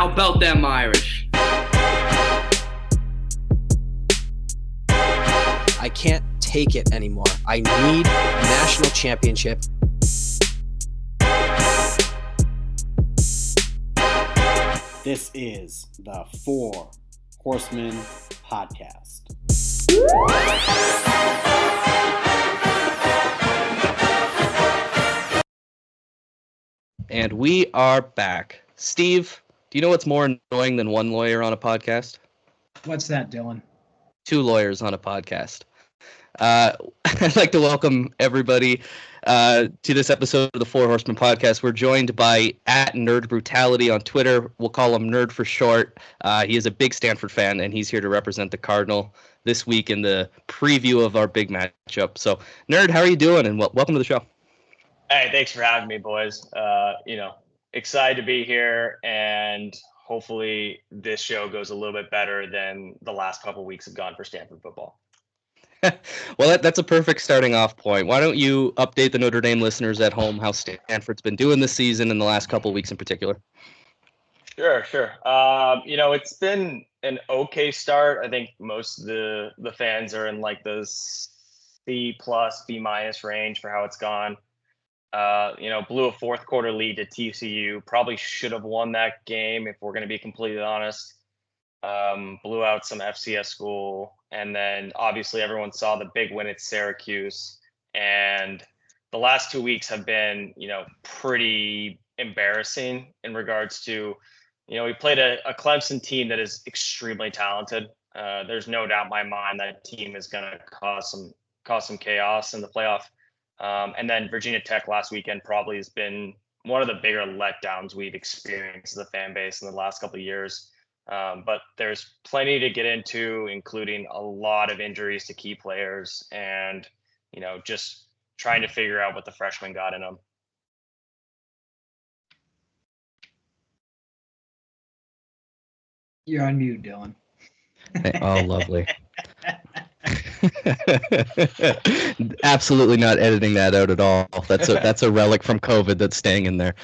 How about them Irish? I can't take it anymore. I need a national championship. This is the Four Horsemen podcast. And we are back. Steve, do you know what's more annoying than one lawyer on a podcast? What's that, Dylan? Two lawyers on a podcast. I'd like to welcome everybody to this episode of the Four Horsemen podcast. We're joined by @NerdBrutality on Twitter. We'll call him Nerd for short. He is a big Stanford fan, and he's here to represent the Cardinal this week in the preview of our big matchup. So, Nerd, how are you doing? And welcome to the show. Hey, thanks for having me, boys. Excited to be here, and hopefully this show goes a little bit better than the last couple of weeks have gone for Stanford football. Well, that's a perfect starting off point. Why don't you update the Notre Dame listeners at home how Stanford's been doing this season and the last couple of weeks in particular? Sure. It's been an okay start. I think most of the fans are in like the C+, B- range for how it's gone. Blew a fourth quarter lead to TCU. Probably should have won that game if we're going to be completely honest. Blew out some FCS school. And then obviously everyone saw the big win at Syracuse. And the last 2 weeks have been, pretty embarrassing in regards to, we played a Clemson team that is extremely talented. There's no doubt in my mind that team is going to cause some chaos in the playoff. And then Virginia Tech last weekend probably has been one of the bigger letdowns we've experienced as a fan base in the last couple of years. But there's plenty to get into, including a lot of injuries to key players and, just trying to figure out what the freshmen got in them. You're on mute, Dylan. Oh, lovely. Absolutely not editing that out at all. That's a relic from COVID that's staying in there.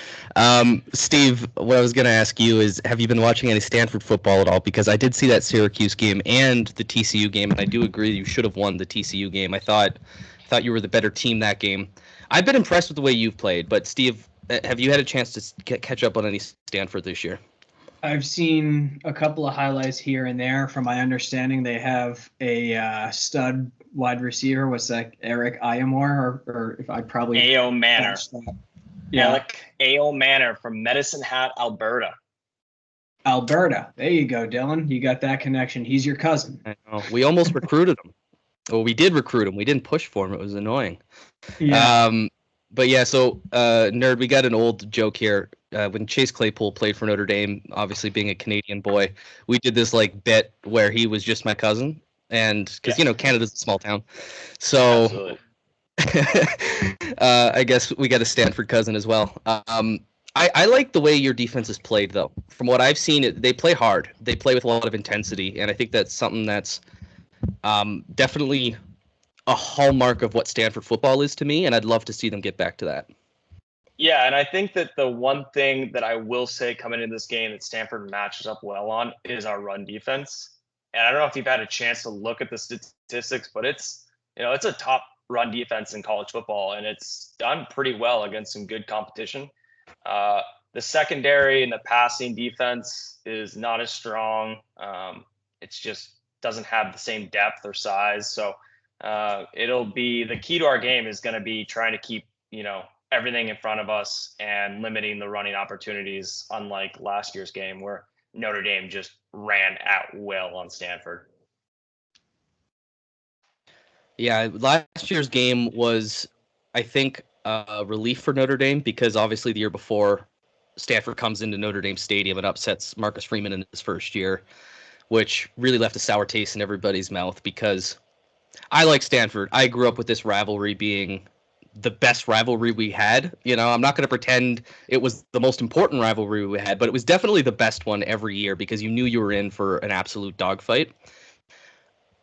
Steve, what I was going to ask you is, have you been watching any Stanford football at all? Because I did see that Syracuse game and the TCU game, and I do agree you should have won the TCU game. I thought you were the better team that game. I've been impressed with the way you've played, but Steve, have you had a chance to catch up on any Stanford this year? I've seen a couple of highlights here and there. From my understanding, they have a stud wide receiver. What's that? Eric Ayamore, or if I probably A.O. Manor. Yeah, Alec A.O. Manor from Medicine Hat, Alberta. Alberta. There you go, Dylan. You got that connection. He's your cousin. I know. We almost recruited him. Well, we did recruit him. We didn't push for him. It was annoying. Yeah. But yeah, so Nerd, we got an old joke here. When Chase Claypool played for Notre Dame, obviously being a Canadian boy, we did this like bet where he was just my cousin, and because Canada's a small town, so I guess we got a Stanford cousin as well. I like the way your defense is played, though. From what I've seen, they play hard. They play with a lot of intensity, and I think that's something that's definitely a hallmark of what Stanford football is to me, and I'd love to see them get back to that. Yeah, and I think that the one thing that I will say coming into this game that Stanford matches up well on is our run defense. And I don't know if you've had a chance to look at the statistics, but it's a top run defense in college football, and it's done pretty well against some good competition. The secondary and the passing defense is not as strong. It's just doesn't have the same depth or size. So it'll be the key to our game is going to be trying to keep, everything in front of us and limiting the running opportunities, unlike last year's game where Notre Dame just ran at will on Stanford. Yeah, last year's game was, I think, a relief for Notre Dame because obviously the year before Stanford comes into Notre Dame Stadium and upsets Marcus Freeman in his first year, which really left a sour taste in everybody's mouth because I like Stanford. I grew up with this rivalry being the best rivalry we had. I'm not going to pretend it was the most important rivalry we had, but it was definitely the best one every year because you knew you were in for an absolute dogfight.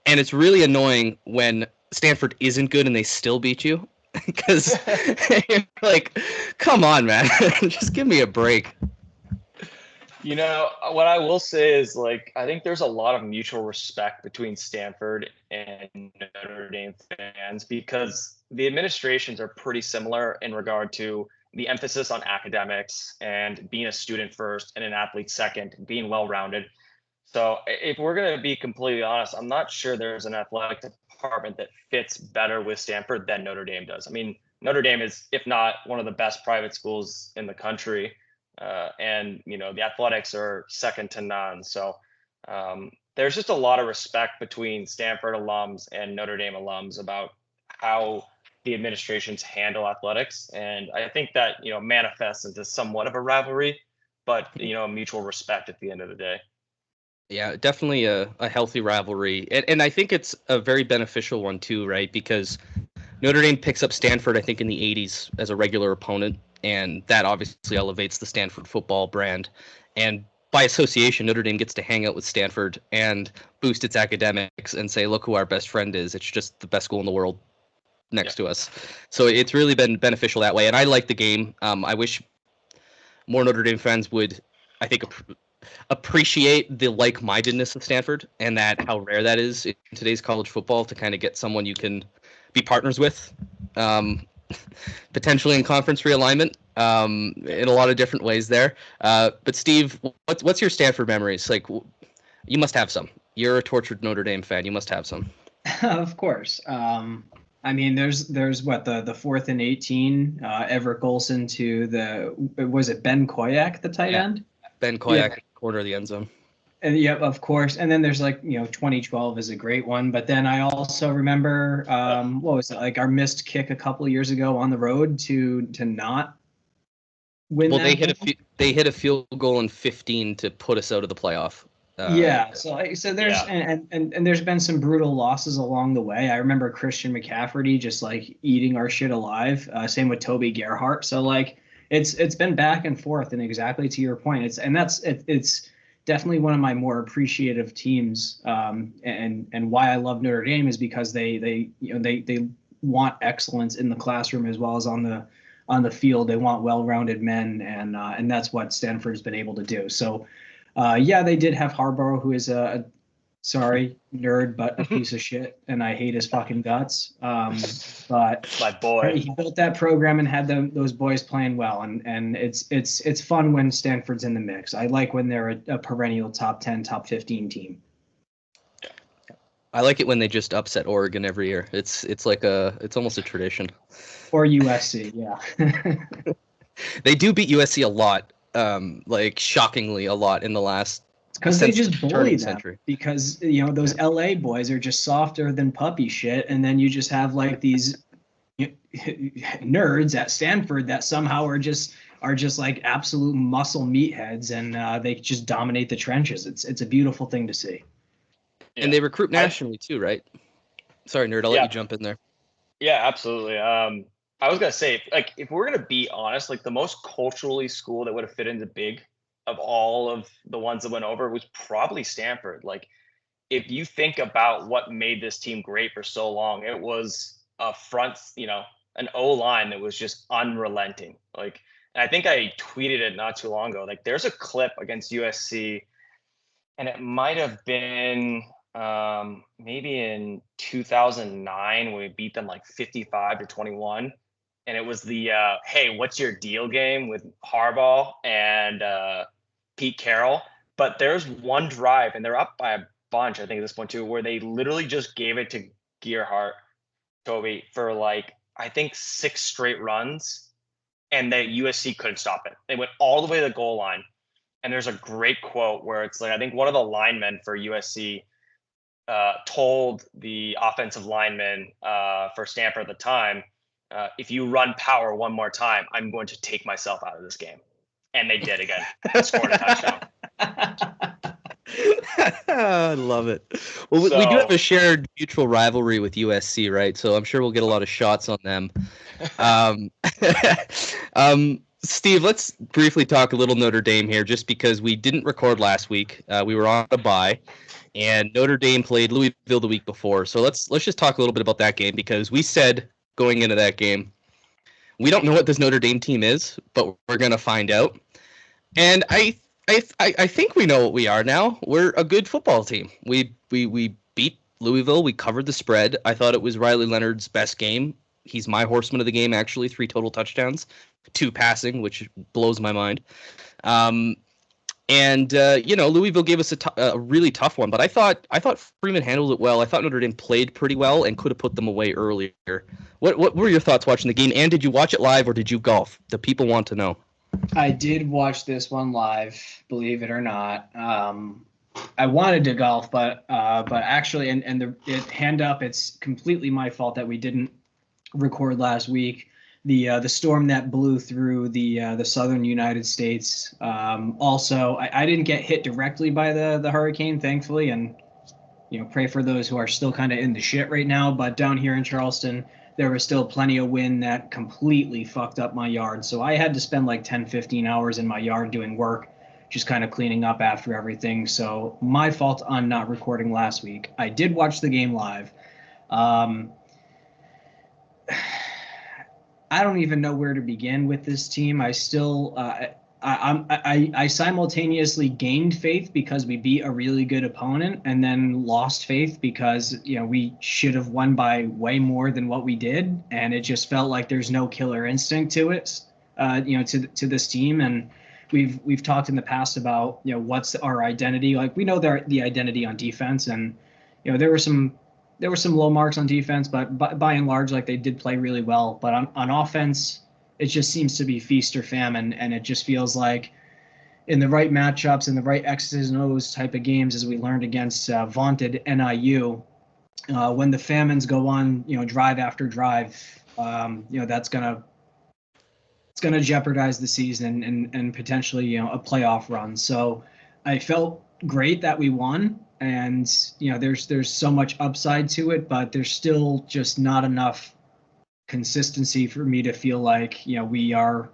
And it's really annoying when Stanford isn't good and they still beat you because you're like, come on, man, just give me a break. What I will say is, like, I think there's a lot of mutual respect between Stanford and Notre Dame fans because the administrations are pretty similar in regard to the emphasis on academics and being a student first and an athlete second, being well-rounded. So if we're going to be completely honest, I'm not sure there's an athletic department that fits better with Stanford than Notre Dame does. I mean, Notre Dame is, if not one of the best private schools in the country. And the athletics are second to none. So there's just a lot of respect between Stanford alums and Notre Dame alums about how the administrations handle athletics, and I think that manifests into somewhat of a rivalry, but mutual respect at the end of the day. Yeah, definitely a healthy rivalry, and I think it's a very beneficial one too, right? Because Notre Dame picks up Stanford, I think, in the 80s as a regular opponent, and that obviously elevates the Stanford football brand. And by association, Notre Dame gets to hang out with Stanford and boost its academics and say, look who our best friend is. It's just the best school in the world next to us. So it's really been beneficial that way. And I like the game. I wish more Notre Dame fans would, I think, appreciate the like-mindedness of Stanford and that how rare that is in today's college football to kind of get someone you can be partners with, potentially in conference realignment, in a lot of different ways there. But Steve, what's your Stanford memories? Like, you must have some. You're a tortured Notre Dame fan. You must have some. Of course. I mean, there's what the 4th and 18, Everett Golson to was it Ben Koyak, the tight end? Ben Koyak, corner of the end zone. And yeah, of course. And then there's 2012 is a great one. But then I also remember, what was it, like our missed kick a couple of years ago on the road to not win. Well, they hit a field goal in 15 to put us out of the playoff. So there's and there's been some brutal losses along the way. I remember Christian McCaffrey just eating our shit alive. Same with Toby Gerhart. So it's been back and forth, and exactly to your point, it's definitely one of my more appreciative teams. And why I love Notre Dame is because they want excellence in the classroom as well as on the field. They want well-rounded men, and that's what Stanford's been able to do. So. They did have Harbaugh, who is sorry, nerd, but a piece of shit, and I hate his fucking guts. But my boy, he built that program and had those boys playing well, and it's fun when Stanford's in the mix. I like when they're a perennial top 10, top 15 team. I like it when they just upset Oregon every year. It's almost a tradition. Or USC, yeah. They do beat USC a lot. Shockingly a lot in the last because they just bully them century. Because those LA boys are just softer than puppy shit, and then you just have these nerds at Stanford that somehow are just absolute muscle meatheads, and they just dominate the trenches. It's a beautiful thing to see. And they recruit nationally too, right? Sorry, nerd, I'll let you jump in there. Yeah, absolutely. I was gonna say, if we're gonna be honest, the most culturally school that would have fit into big of all of the ones that went over was probably Stanford. If you think about what made this team great for so long, it was a front, an O-line that was just unrelenting. And I think I tweeted it not too long ago. There's a clip against USC, and it might have been maybe in 2009 when we beat them 55-21. And it was the hey, what's your deal game with Harbaugh and Pete Carroll. But there's one drive, and they're up by a bunch, I think, at this point too, where they literally just gave it to Gerhart, Toby, for I think 6 straight runs, and the USC couldn't stop it. They went all the way to the goal line. And there's a great quote where it's I think one of the linemen for USC told the offensive lineman for Stanford at the time, if you run power one more time, I'm going to take myself out of this game. And they did again. And scored a touchdown. I love it. Well, we do have a shared mutual rivalry with USC, right? So I'm sure we'll get a lot of shots on them. Steve, let's briefly talk a little Notre Dame here, just because we didn't record last week. We were on a bye, and Notre Dame played Louisville the week before. So let's just talk a little bit about that game, because we said going into that game, we don't know what this Notre Dame team is, but we're going to find out. And I I think we know what we are now. We're a good football team. We beat Louisville. We covered the spread. I thought it was Riley Leonard's best game. He's my horseman of the game, actually. 3 total touchdowns, 2 passing, which blows my mind. Louisville gave us a really tough one, but I thought Freeman handled it well. I thought Notre Dame played pretty well and could have put them away earlier. What were your thoughts watching the game? And did you watch it live or did you golf? The people want to know. I did watch this one live, believe it or not. I wanted to golf, but actually, hand up, it's completely my fault that we didn't record last week. The storm that blew through the southern United States. Also, I didn't get hit directly by the hurricane, thankfully, and pray for those who are still kind of in the shit right now. But down here in Charleston, there was still plenty of wind that completely fucked up my yard. So I had to spend like 10, 15 hours in my yard doing work, just kind of cleaning up after everything. So my fault on not recording last week. I did watch the game live. I don't even know where to begin with this team. I still, I simultaneously gained faith because we beat a really good opponent, and then lost faith because we should have won by way more than what we did, and it just felt like there's no killer instinct to it, to this team. And we've talked in the past about what's our identity. Like, we know the identity on defense, and there were some low marks on defense, but by and large, like, they did play really well. But on offense, it just seems to be feast or famine, and it just feels like in the right matchups, in the right X's and O's type of games, as we learned against vaunted NIU, when the famines go on, drive after drive, that's gonna jeopardize the season and potentially a playoff run. So I felt great that we won, and there's so much upside to it, but there's still just not enough consistency for me to feel like we are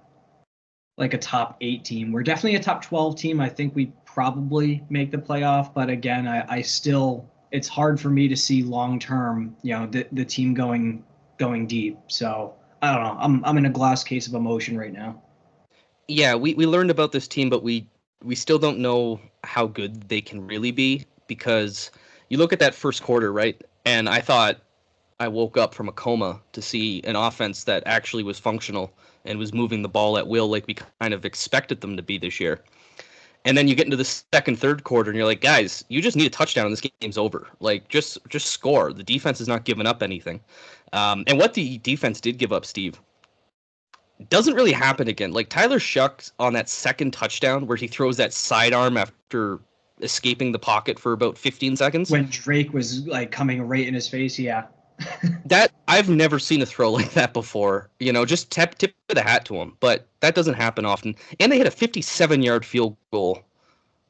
like a top 8 team. We're definitely a top 12 team. I think we probably make the playoff, but again, I still, it's hard for me to see long term the team going deep. So I don't know, I'm in a glass case of emotion right now. Yeah, we learned about this team, but we still don't know how good they can really be, because you look at that first quarter, right? And I thought I woke up from a coma to see an offense that actually was functional and was moving the ball at will, like we kind of expected them to be this year. And then you get into the second, third quarter, and you're like, guys, you just need a touchdown and this game's over. Like, just score. The defense is not giving up anything. And what the defense did give up, Steve, doesn't really happen again. Like, Tyler Shuck on that second touchdown where he throws that sidearm after escaping the pocket for about 15 seconds. When Drake was like coming right in his face, yeah. That, I've never seen a throw like that before. Just tip of the hat to him. But that doesn't happen often. And they hit a 57-yard field goal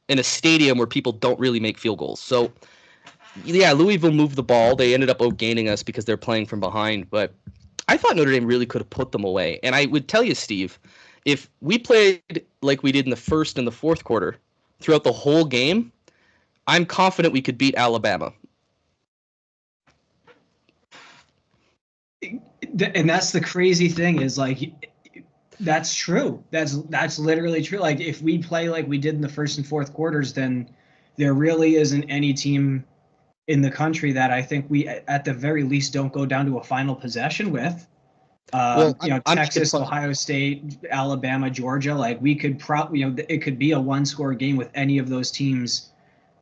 in a stadium where people don't really make field goals. So, yeah, Louisville moved the ball. They ended up outgaining us because they're playing from behind. But I thought Notre Dame really could have put them away. And I would tell you, Steve, if we played like we did in the first and the fourth quarter throughout the whole game, I'm confident we could beat Alabama. And that's the crazy thing, is like, that's true. That's literally true. Like, if we play like we did in the first and fourth quarters, then there really isn't any team in the country that I think we, at the very least, don't go down to a final possession with. Texas, Ohio State, Alabama, Georgia. Like, we could probably, it could be a 1-score game with any of those teams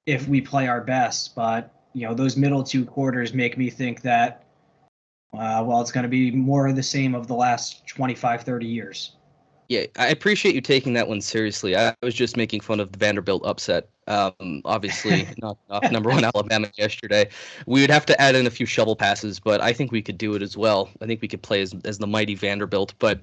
if we play our best. But those middle 2 quarters make me think that, it's going to be more of the same of the last 25, 30 years. Yeah, I appreciate you taking that one seriously. I was just making fun of the Vanderbilt upset. Obviously, knocked off #1 Alabama yesterday. We would have to add in a few shovel passes, but I think we could do it as well. I think we could play as the mighty Vanderbilt. But,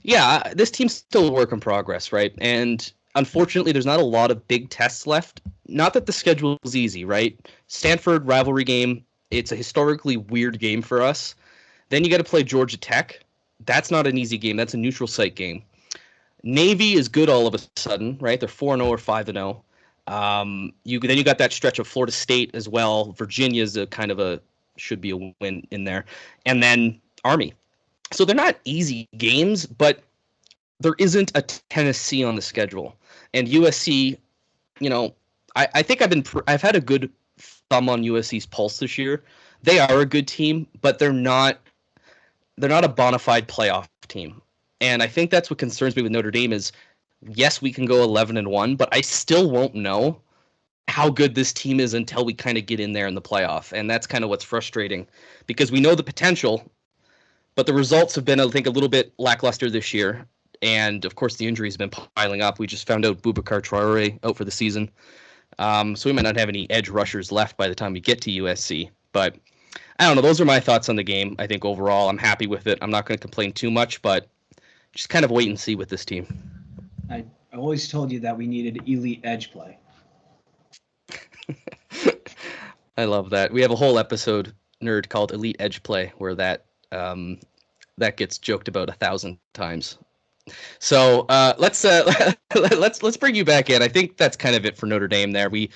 yeah, this team's still a work in progress, right? And unfortunately, there's not a lot of big tests left. Not that the schedule is easy, right? Stanford rivalry game. It's a historically weird game for us. Then you got to play Georgia Tech. That's not an easy game. That's a neutral site game. Navy is good all of a sudden, right? They're 4-0 or 5-0. Then you got that stretch of Florida State as well. Virginia's should be a win in there. And then Army. So they're not easy games, but there isn't a Tennessee on the schedule. And USC, I think I've had a good thumb on USC's pulse this year. They are a good team, but they're not a bona fide playoff team. And I think that's what concerns me with Notre Dame is, yes, we can go 11-1, but I still won't know how good this team is until we kind of get in there in the playoff. And that's kind of what's frustrating, because we know the potential, but the results have been, I think, a little bit lackluster this year. And of course, the injuries have been piling up. We just found out Boubacar Traore out for the season. So we might not have any edge rushers left by the time we get to USC. But I don't know. Those are my thoughts on the game. I think overall, I'm happy with it. I'm not going to complain too much, but just kind of wait and see with this team. I always told you that we needed elite edge play. I love that. We have a whole episode, Nerd, called Elite Edge Play, where that gets joked about 1,000 times. So let's bring you back in. I think that's kind of it for Notre Dame. There, we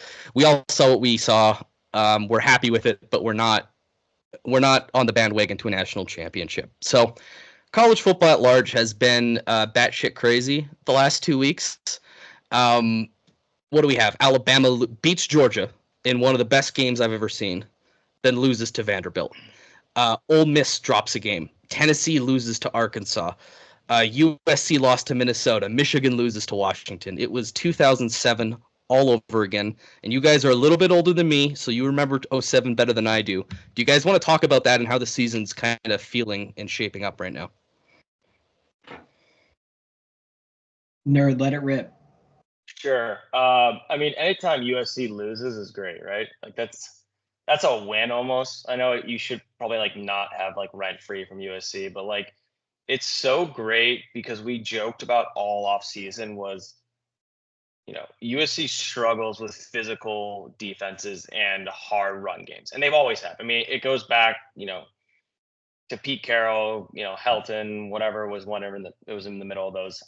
all saw what we saw. We're happy with it, but we're not on the bandwagon to a national championship. So college football at large has been batshit crazy the last 2 weeks. What do we have? Alabama beats Georgia in one of the best games I've ever seen, then loses to Vanderbilt. Ole Miss drops a game. Tennessee loses to Arkansas. USC lost to Minnesota. Michigan loses to Washington. It was 2007 all over again. And you guys are a little bit older than me, so you remember 07 better than I do. Do you guys want to talk about that and how the season's kind of feeling and shaping up right now? Nerd, let it rip. Sure. I mean, anytime USC loses is great, right? Like that's a win almost. I know you should probably like not have like rent free from USC, but like it's so great because we joked about all off season was, USC struggles with physical defenses and hard run games, and they've always had. I mean, it goes back, to Pete Carroll, Helton, whatever was it was in the middle of those.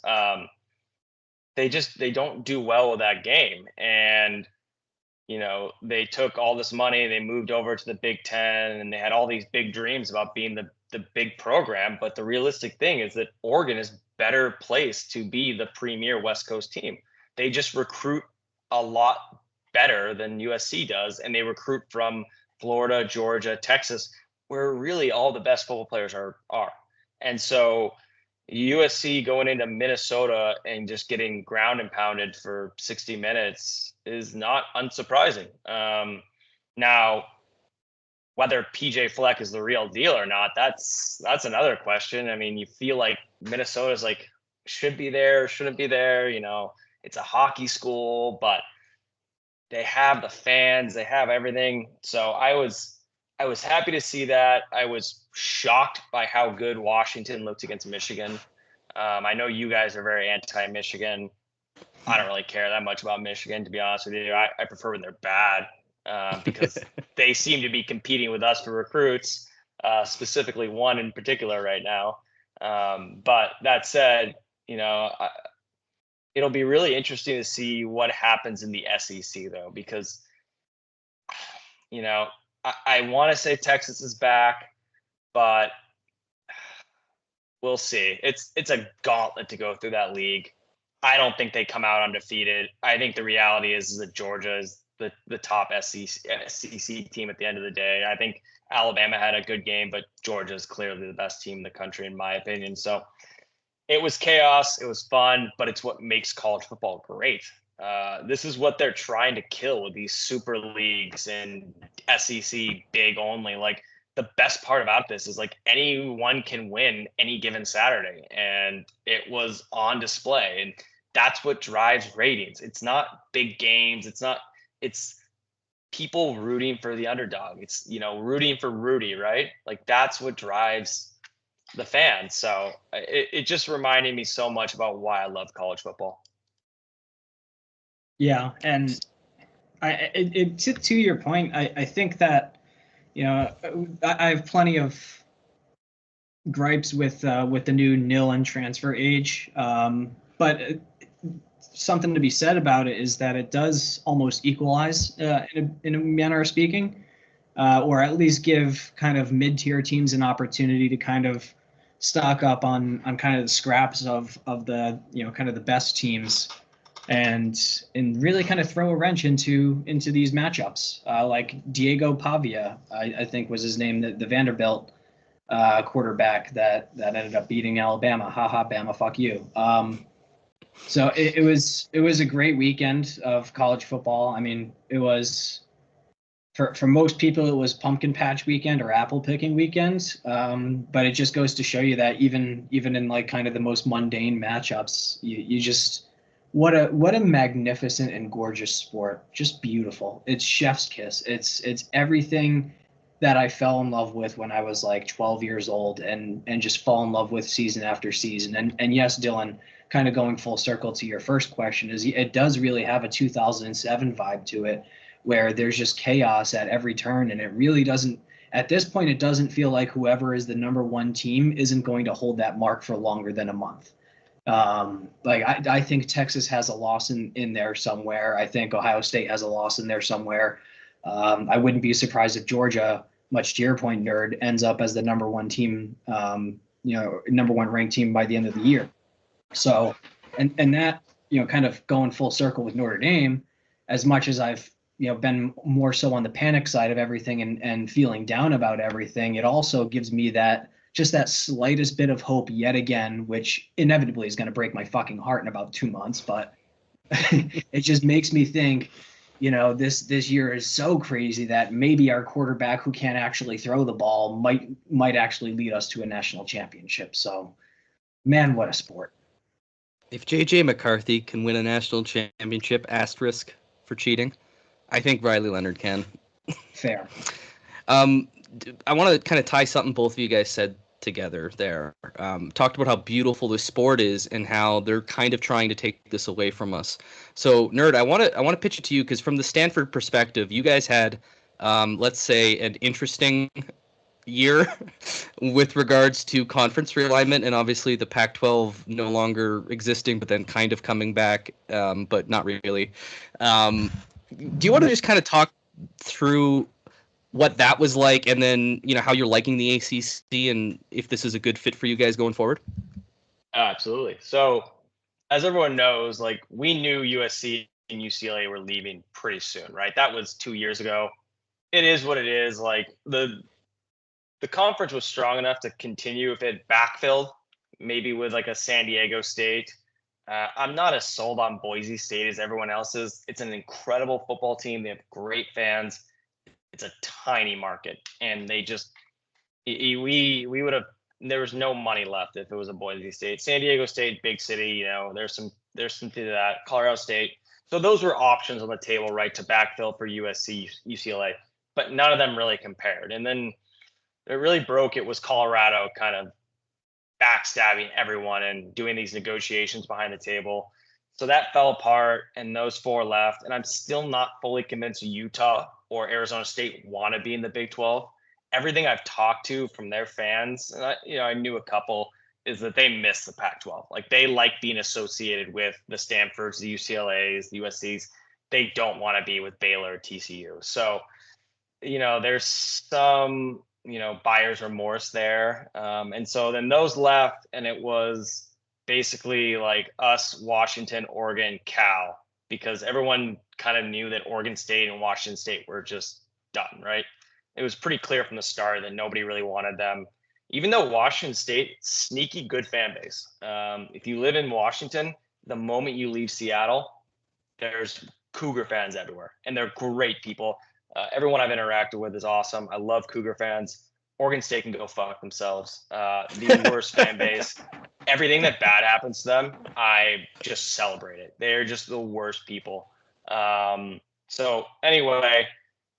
They don't do well with that game. And, they took all this money, they moved over to the Big Ten, and they had all these big dreams about being the big program. But the realistic thing is that Oregon is better placed to be the premier West Coast team. They just recruit a lot better than USC does. And they recruit from Florida, Georgia, Texas, where really all the best football players are. And so USC going into Minnesota and just getting ground and pounded for 60 minutes is not unsurprising. Now, whether PJ Fleck is the real deal or not, that's another question. I mean, you feel like Minnesota's like should be there, shouldn't be there. It's a hockey school, but they have the fans, they have everything. So I was happy to see that. I was shocked by how good Washington looked against Michigan. I know you guys are very anti-Michigan. I don't really care that much about Michigan, to be honest with you. I prefer when they're bad because they seem to be competing with us for recruits, specifically one in particular right now. But that said, it'll be really interesting to see what happens in the SEC, though, because, I want to say Texas is back, but we'll see. It's a gauntlet to go through that league. I don't think they come out undefeated. I think the reality is that Georgia is the top SEC team at the end of the day. I think Alabama had a good game, but Georgia is clearly the best team in the country, in my opinion. So it was chaos. It was fun, but it's what makes college football great. This is what they're trying to kill with these super leagues and SEC big only. Like the best part about this is like anyone can win any given Saturday, and it was on display. And that's what drives ratings. It's not big games. It's people rooting for the underdog. It's, rooting for Rudy, right? Like that's what drives the fans. So it just reminded me so much about why I love college football. Yeah, and to your point, I think that I have plenty of gripes with the new nil and transfer age, but something to be said about it is that it does almost equalize in a manner of speaking, or at least give kind of mid-tier teams an opportunity to kind of stock up on kind of the scraps of the kind of the best teams. and really kind of throw a wrench into these matchups. Like Diego Pavia, I think was his name, the Vanderbilt quarterback that ended up beating Alabama. Haha, Bama, fuck you. So it was a great weekend of college football. I mean, it was for most people it was pumpkin patch weekend or apple picking weekend. But it just goes to show you that even in like kind of the most mundane matchups, you just what a magnificent and gorgeous sport. Just beautiful. It's chef's kiss. It's everything that I fell in love with when I was like 12 years old and just fall in love with season after season. And yes, Dylan, kind of going full circle to your first question, is it does really have a 2007 vibe to it, where there's just chaos at every turn, and it really doesn't. At this point, it doesn't feel like whoever is the number one team isn't going to hold that mark for longer than a month. Like I think Texas has a loss in there somewhere. I think Ohio State has a loss in there somewhere. I wouldn't be surprised if Georgia, much to your point, nerd, ends up as the number one team, number one ranked team by the end of the year. So, and that, kind of going full circle with Notre Dame, as much as I've, been more so on the panic side of everything and feeling down about everything, it also gives me that slightest bit of hope yet again, which inevitably is going to break my fucking heart in about 2 months. But it just makes me think, this year is so crazy that maybe our quarterback who can't actually throw the ball might actually lead us to a national championship. So, man, what a sport. If J.J. McCarthy can win a national championship, asterisk for cheating, I think Riley Leonard can. Fair. I want to kind of tie something both of you guys said together there. Talked about how beautiful this sport is and how they're kind of trying to take this away from us. So, Nerd, I want to pitch it to you because from the Stanford perspective, you guys had, let's say, an interesting year with regards to conference realignment, and obviously the Pac-12 no longer existing, but then kind of coming back, but not really. Do you want to just kind of talk through what that was like, and then how you're liking the ACC, and if this is a good fit for you guys going forward? Absolutely. So, as everyone knows, like we knew USC and UCLA were leaving pretty soon, right? That was 2 years ago. It is what it is. Like the conference was strong enough to continue if it backfilled, maybe with like a San Diego State. I'm not as sold on Boise State as everyone else is. It's an incredible football team. They have great fans. It's a tiny market, and they just we would have. There was no money left if it was a Boise State. San Diego State, big city. There's some to that. Colorado State. So those were options on the table, right, to backfill for USC, UCLA, but none of them really compared. And then it really broke. It was Colorado kind of backstabbing everyone and doing these negotiations behind the table. So that fell apart, and those four left. And I'm still not fully convinced Utah or Arizona State want to be in the Big 12. Everything I've talked to from their fans, and I knew a couple, is that they miss the Pac-12. Like they like being associated with the Stanfords, the UCLAs, the USCs. They don't want to be with Baylor or TCU. So, there's some buyer's remorse there. And so then those left, and it was basically like us, Washington, Oregon, Cal, because everyone kind of knew that Oregon State and Washington State were just done, right? It was pretty clear from the start that nobody really wanted them, even though Washington State, sneaky good fan base. If you live in Washington, the moment you leave Seattle, there's Cougar fans everywhere, and they're great people. Everyone I've interacted with is awesome. I love Cougar fans. Oregon State can go fuck themselves. The worst fan base. Everything that bad happens to them, I just celebrate it. They're just the worst people. So anyway,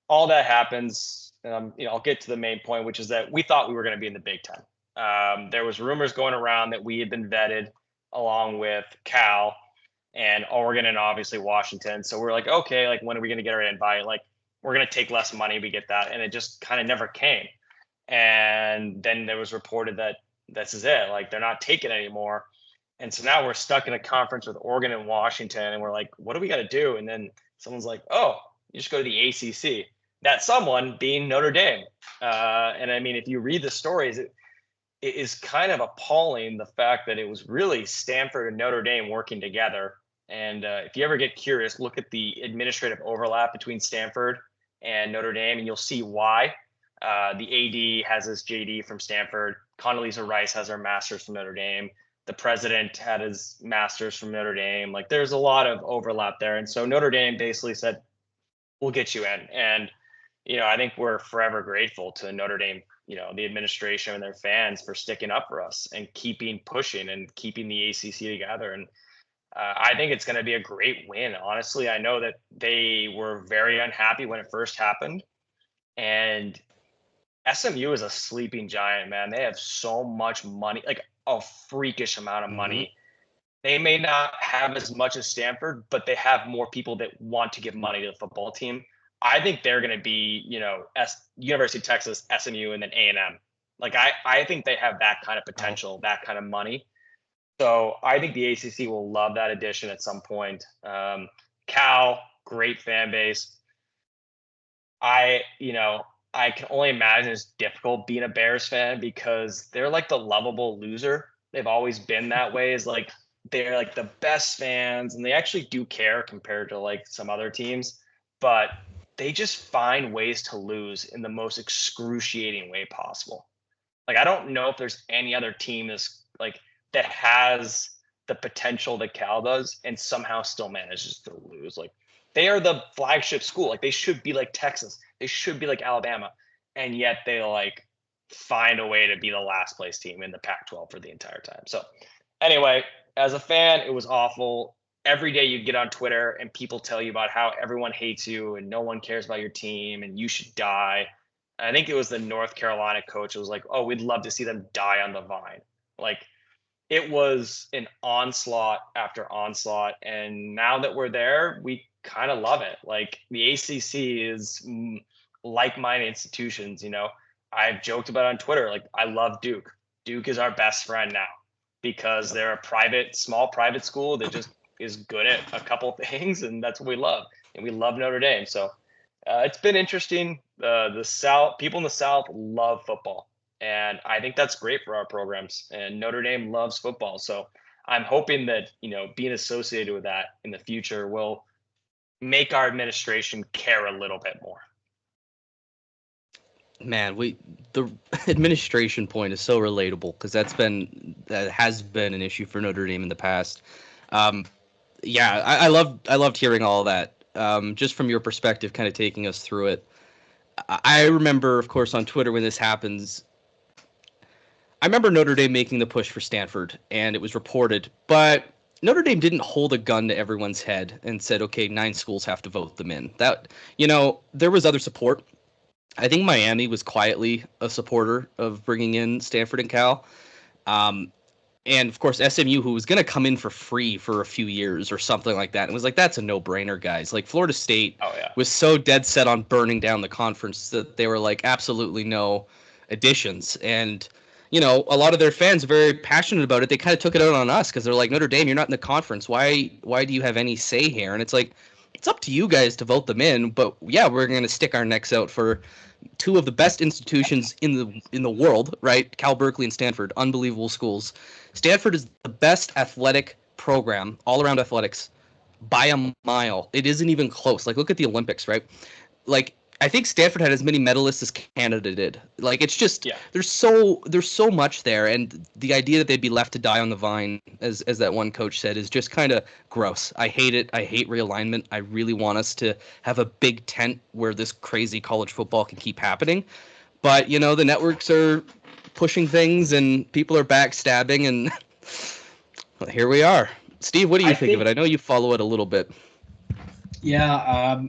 all that happens. I'll get to the main point, which is that we thought we were going to be in the Big Ten. There was rumors going around that we had been vetted along with Cal and Oregon and obviously Washington. So we're like, okay, like when are we going to get our invite? Like we're going to take less money. We get that. And it just kind of never came. And then there was reported that this is it. Like they're not taking it anymore. And so now we're stuck in a conference with Oregon and Washington. And we're like, what do we got to do? And then someone's like, oh, you just go to the ACC. That someone being Notre Dame. And I mean, if you read the stories, it is kind of appalling the fact that it was really Stanford and Notre Dame working together And if you ever get curious, look at the administrative overlap between Stanford and Notre Dame, and you'll see why. The AD has his JD from Stanford. Condoleezza Rice has her master's from Notre Dame. The president had his master's from Notre Dame. Like, there's a lot of overlap there. And so Notre Dame basically said, we'll get you in. And, I think we're forever grateful to Notre Dame, the administration and their fans for sticking up for us and keeping pushing and keeping the ACC together. And I think it's going to be a great win. Honestly, I know that they were very unhappy when it first happened. And SMU is a sleeping giant, man. They have so much money, like a freakish amount of money. They may not have as much as Stanford, but they have more people that want to give money to the football team. I think they're going to be, University of Texas, SMU, and then A&M. Like, I think they have that kind of potential, that kind of money. So I think the ACC will love that addition at some point. Cal, great fan base. I can only imagine it's difficult being a Bears fan because they're like the lovable loser. They've always been that way. Is like they're like the best fans, and they actually do care compared to like some other teams, but they just find ways to lose in the most excruciating way possible. Like, I don't know if there's any other team that has the potential that Cal does and somehow still manages to lose. Like, they are the flagship school. Like, they should be like Texas. They should be like Alabama. And yet they like find a way to be the last place team in the Pac-12 for the entire time. So anyway, as a fan, it was awful. Every day you get on Twitter and people tell you about how everyone hates you and no one cares about your team and you should die. I think it was the North Carolina coach who was like, oh, we'd love to see them die on the vine. Like, it was an onslaught after onslaught. And now that we're there, we kind of love it. Like, the ACC is like-minded institutions. I've joked about it on Twitter. Like, I love Duke. Duke is our best friend now because they're a small private school that just is good at a couple things, and that's what we love. And we love Notre Dame. So it's been interesting. The South, people in the South love football, and I think that's great for our programs. And Notre Dame loves football, so I'm hoping that being associated with that in the future will make our administration care a little bit more. Man, the administration point is so relatable because that has been an issue for Notre Dame in the past. I loved hearing all that. Just from your perspective, kind of taking us through it. I remember, of course, on Twitter when this happens. I remember Notre Dame making the push for Stanford, and it was reported, but Notre Dame didn't hold a gun to everyone's head and said, okay, 9 schools have to vote them in. That, there was other support. I think Miami was quietly a supporter of bringing in Stanford and Cal. And, of course, SMU, who was going to come in for free for a few years or something like that. And was like, that's a no-brainer, guys. Like, Florida State was so dead set on burning down the conference that they were like, absolutely no additions. And, a lot of their fans are very passionate about it. They kind of took it out on us because they're like, Notre Dame, you're not in the conference. Why do you have any say here? And it's like, it's up to you guys to vote them in. But, yeah, we're going to stick our necks out for 2 of the best institutions in the world, right? Cal, Berkeley, and Stanford, unbelievable schools. Stanford is the best athletic program, all-around athletics, by a mile. It isn't even close. Like, look at the Olympics, right? Like, I think Stanford had as many medalists as Canada did. Like, it's just there's so much there, and the idea that they'd be left to die on the vine, as that one coach said, is just kind of gross. I hate it. I hate realignment. I really want us to have a big tent where this crazy college football can keep happening. But the networks are pushing things, and people are backstabbing, and well, here we are. Steve, what do you think of it? I know you follow it a little bit. Yeah,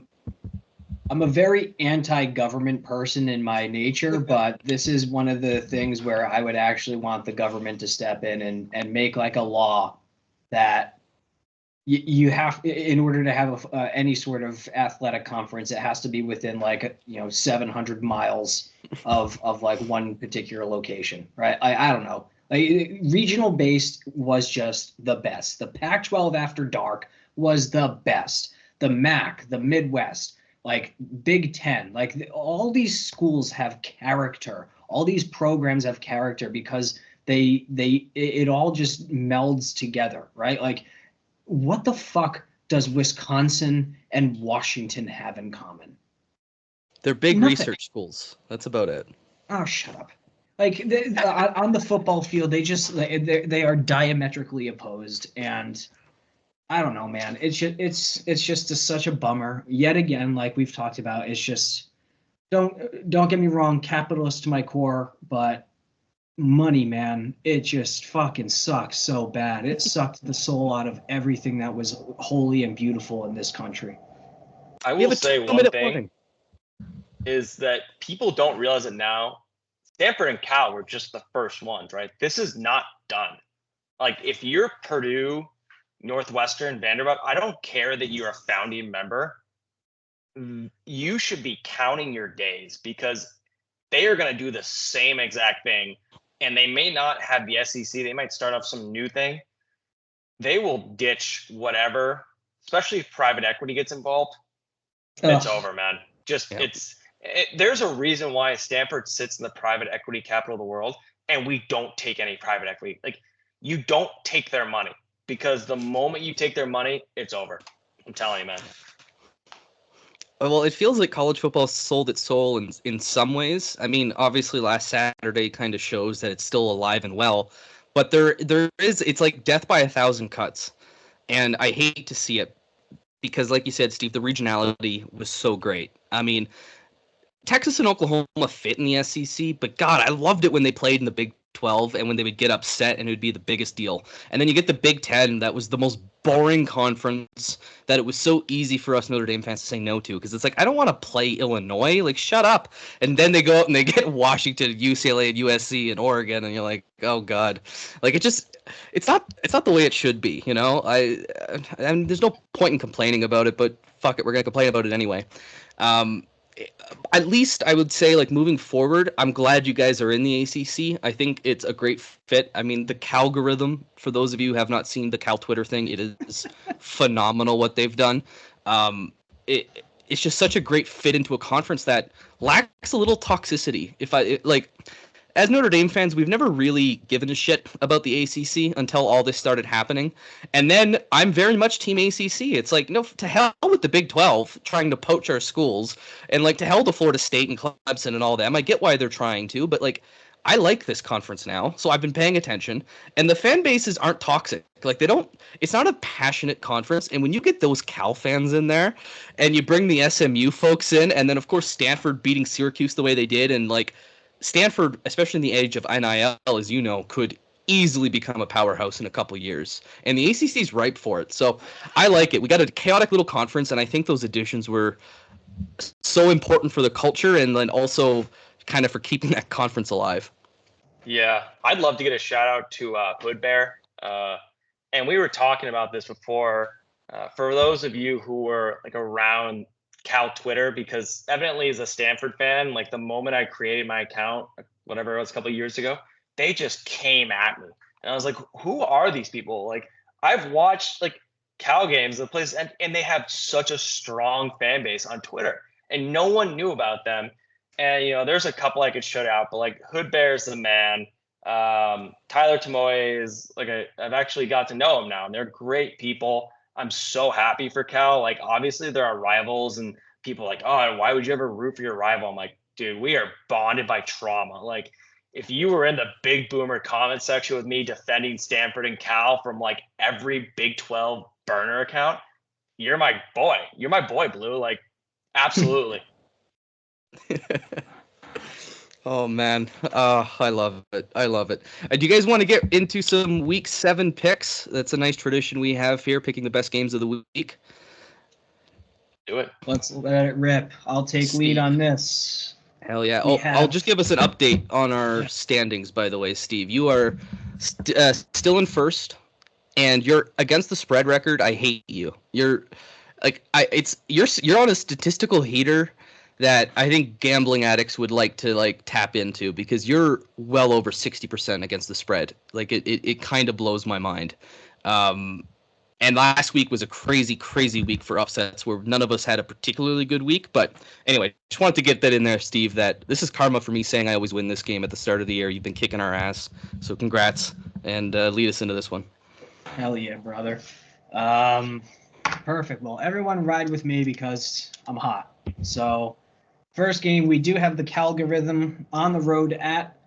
I'm a very anti-government person in my nature, but this is one of the things where I would actually want the government to step in and make like a law that you have, in order to have any sort of athletic conference, it has to be within 700 miles of like one particular location, right? I don't know. Like, regional based was just the best. The Pac-12 after dark was the best. The MAC, the Midwest, like Big Ten, like all these schools have character. All these programs have character because it all just melds together, right? Like, what the fuck does Wisconsin and Washington have in common? They're big Nothing. research schools. That's about it. Oh, shut up. Like on the football field, they are diametrically opposed, and I don't know, man. It's just such a bummer. Yet again, like we've talked about, it's just don't get me wrong, capitalist to my core, but money, man, it just fucking sucks so bad. It sucked the soul out of everything that was holy and beautiful in this country. I will say one thing warning. is that people don't realize it now. Stanford and Cal were just the first ones, right? This is not done. Like if you're Purdue, Northwestern, Vanderbilt, I don't care that you're a founding member. You should be counting your days because they are going to do the same exact thing. And they may not have the SEC. They might start off some new thing. They will ditch whatever, especially if private equity gets involved. It's over, man. There's a reason why Stanford sits in the private equity capital of the world, and we don't take any private equity. Like, you don't take their money, because the moment you take their money, it's over. I'm telling you, man. Well, it feels like college football sold its soul in some ways. I mean, obviously last Saturday kind of shows that it's still alive and well, but it's like death by 1,000 cuts. And I hate to see it because, like you said, Steve, the regionality was so great. I mean, Texas and Oklahoma fit in the SEC, but God, I loved it when they played in the Big 12 and when they would get upset and it would be the biggest deal. And then you get the Big 10, that was the most boring conference that it was so easy for us Notre Dame fans to say no to, because it's like, I don't want to play Illinois, like shut up. And then they go out and they get Washington, UCLA, and USC, and Oregon, and you're like, oh God, like it's not the way it should be, you know. And there's no point in complaining about it, but fuck it, we're gonna complain about it anyway. At least I would say, like, moving forward, I'm glad you guys are in the ACC. I think it's a great fit. I mean, the Calgorithm, for those of you who have not seen the Cal Twitter thing, it is phenomenal what they've done. It's just such a great fit into a conference that lacks a little toxicity. As Notre Dame fans, we've never really given a shit about the ACC until all this started happening. And then I'm very much team ACC. It's like, no, to hell with the Big 12 trying to poach our schools, and like to hell to Florida State and Clemson and all them. I get why they're trying to, but like, I like this conference now, so I've been paying attention. And the fan bases aren't toxic. Like, it's not a passionate conference. And when you get those Cal fans in there and you bring the SMU folks in, and then of course Stanford beating Syracuse the way they did, and like, Stanford, especially in the age of NIL, as you know, could easily become a powerhouse in a couple years. And the ACC is ripe for it. So I like it. We got a chaotic little conference, and I think those additions were so important for the culture and then also kind of for keeping that conference alive. Yeah, I'd love to get a shout out to Hood Bear. And we were talking about this before. For those of you who were like around Cal Twitter, because evidently as a Stanford fan, like the moment I created my account, whatever it was a couple of years ago, they just came at me. And I was like, who are these people? Like, I've watched like Cal games, the place, and they have such a strong fan base on Twitter, and no one knew about them. And, you know, there's a couple I could shout out, but like Hood Bear's the man. Tyler Tamoy is like, I've actually got to know him now, and they're great people. I'm so happy for Cal. Like, obviously there are rivals, and people are like, oh, why would you ever root for your rival? I'm like, dude, we are bonded by trauma. Like, if you were in the Big Boomer comment section with me defending Stanford and Cal from like every Big 12 burner account, you're my boy. You're my boy, Blue. Like, absolutely. Oh man, I love it. I love it. Do you guys want to get into some Week 7 picks? That's a nice tradition we have here, picking the best games of the week. Do it. Let's let it rip. I'll take lead on this. Hell yeah. I'll just give us an update on our standings, by the way, Steve. You are still in first, and you're against the spread record. I hate you. You're on a statistical heater that I think gambling addicts would like to tap into, because you're well over 60% against the spread. Like, it kind of blows my mind. And last week was a crazy, crazy week for upsets where none of us had a particularly good week. But anyway, just wanted to get that in there, Steve, that this is karma for me saying I always win this game at the start of the year. You've been kicking our ass. So congrats, and lead us into this one. Hell yeah, brother. Perfect. Well, everyone ride with me because I'm hot. So, first game, we do have the Calgorithm on the road at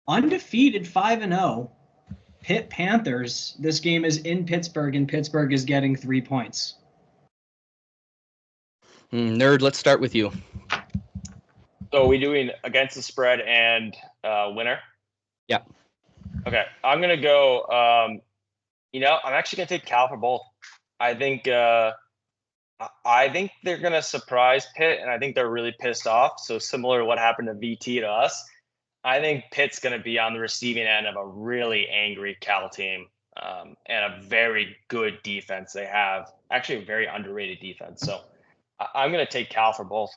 undefeated 5-0 Pitt Panthers. This game is in Pittsburgh, and Pittsburgh is getting 3 points. Nerd, let's start with you. So are we doing against the spread and winner? Yeah. Okay, I'm gonna go. I'm actually gonna take Cal for both. I think they're gonna surprise Pitt, and I think they're really pissed off. So similar to what happened to VT to us, I think Pitt's gonna be on the receiving end of a really angry Cal team, and a very good defense. They have actually a very underrated defense. So I'm gonna take Cal for both.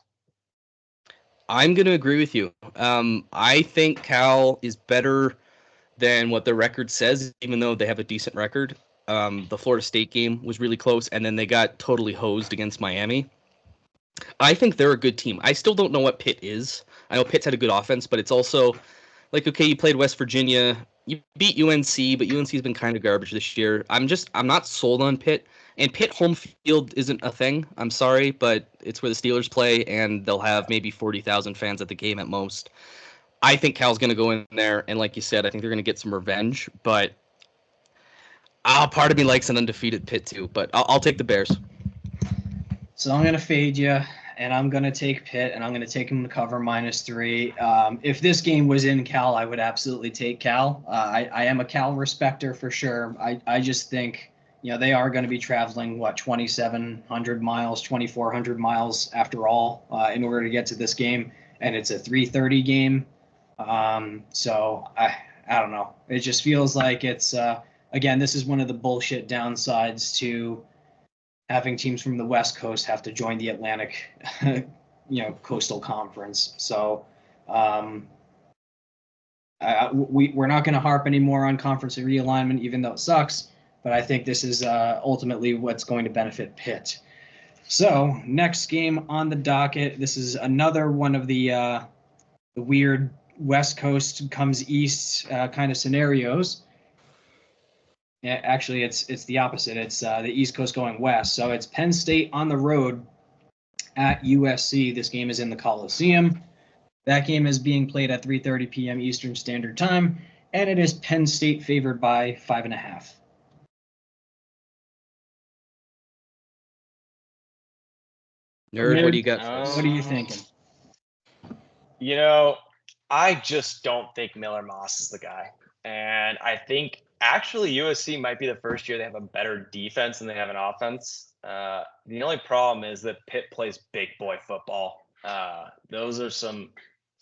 I'm going to agree with you. I think Cal is better than what their record says, even though they have a decent record. The Florida State game was really close, and then they got totally hosed against Miami. I think they're a good team. I still don't know what Pitt is. I know Pitt's had a good offense, but it's also like, okay, you played West Virginia, you beat UNC, but UNC's been kind of garbage this year. I'm not sold on Pitt. And Pitt home field isn't a thing. I'm sorry, but it's where the Steelers play, and they'll have maybe 40,000 fans at the game at most. I think Cal's going to go in there, and like you said, I think they're going to get some revenge. But part of me likes an undefeated Pitt too, but I'll take the Bears. So I'm going to fade you, and I'm going to take Pitt, and I'm going to take them to cover -3. If this game was in Cal, I would absolutely take Cal. I am a Cal respecter for sure. I just think they are going to be traveling, 2,700 miles, 2,400 miles after all, in order to get to this game. And it's a 3:30 game. So I don't know. It just feels like it's, again, this is one of the bullshit downsides to having teams from the West Coast have to join the Atlantic, Coastal Conference. So we're not going to harp anymore on conference realignment, even though it sucks. But I think this is ultimately what's going to benefit Pitt. So next game on the docket, this is another one of the weird West Coast comes East kind of scenarios. Yeah, actually, it's the opposite. It's the East Coast going west. So it's Penn State on the road at USC. This game is in the Coliseum. That game is being played at 3:30 p.m. Eastern Standard Time, and it is Penn State favored by 5.5. Nerd, what do you got? What are you thinking? I just don't think Miller Moss is the guy. And I think actually USC might be the first year they have a better defense than they have an offense. The only problem is that Pitt plays big boy football. Those are some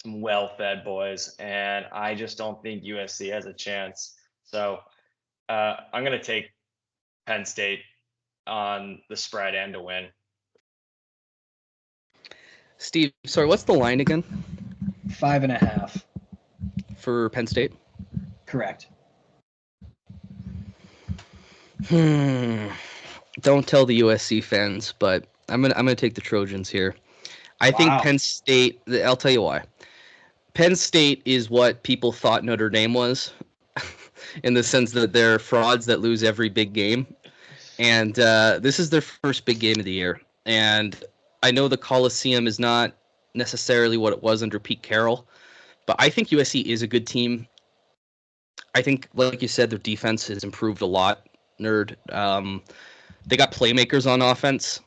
well-fed boys, and I just don't think USC has a chance. So I'm going to take Penn State on the spread and to win. Steve, sorry, what's the line again? 5.5. For Penn State? Correct. Don't tell the USC fans, but I'm gonna take the Trojans here. I think Penn State. I'll tell you why. Penn State is what people thought Notre Dame was, in the sense that they're frauds that lose every big game, and this is their first big game of the year. And I know the Coliseum is not necessarily what it was under Pete Carroll, but I think USC is a good team. I think, like you said, their defense has improved a lot. Nerd. They got playmakers on offense.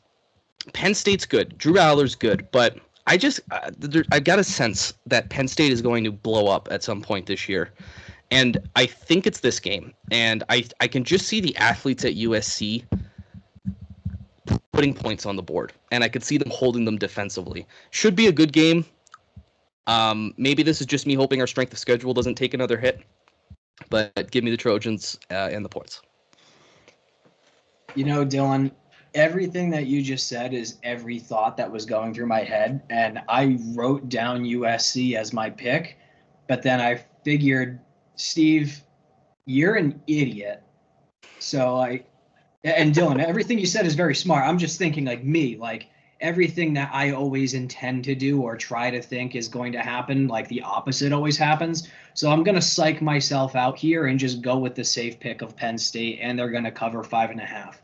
Penn State's good. Drew Aller's good, but I got a sense that Penn State is going to blow up at some point this year. And I think it's this game. And I can just see the athletes at USC putting points on the board. And I could see them holding them defensively. Should be a good game. Maybe this is just me hoping our strength of schedule doesn't take another hit. But give me the Trojans and the points. Dylan, everything that you just said is every thought that was going through my head. And I wrote down USC as my pick. But then I figured, Steve, you're an idiot. So and Dylan, everything you said is very smart. I'm just thinking like me, like everything that I always intend to do or try to think is going to happen, like the opposite always happens. So I'm going to psych myself out here and just go with the safe pick of Penn State, and they're going to cover 5.5.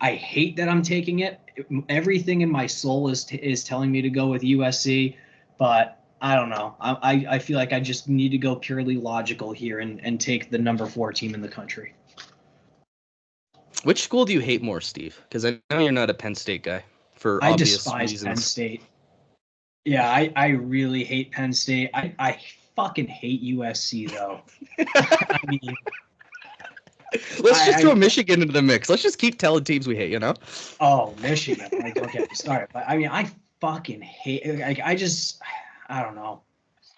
I hate that I'm taking it. Everything in my soul is telling me to go with USC, but I don't know. I feel like I just need to go purely logical here and take the number 4 team in the country. Which school do you hate more, Steve? Because I know you're not a Penn State guy for I obvious despise reasons. Penn State. Yeah, I really hate Penn State. I fucking hate USC though. I mean, Let's just throw Michigan into the mix. Let's just keep telling teams we hate, Oh, Michigan. Like, don't get me started. But I mean, I fucking hate. Like, I don't know.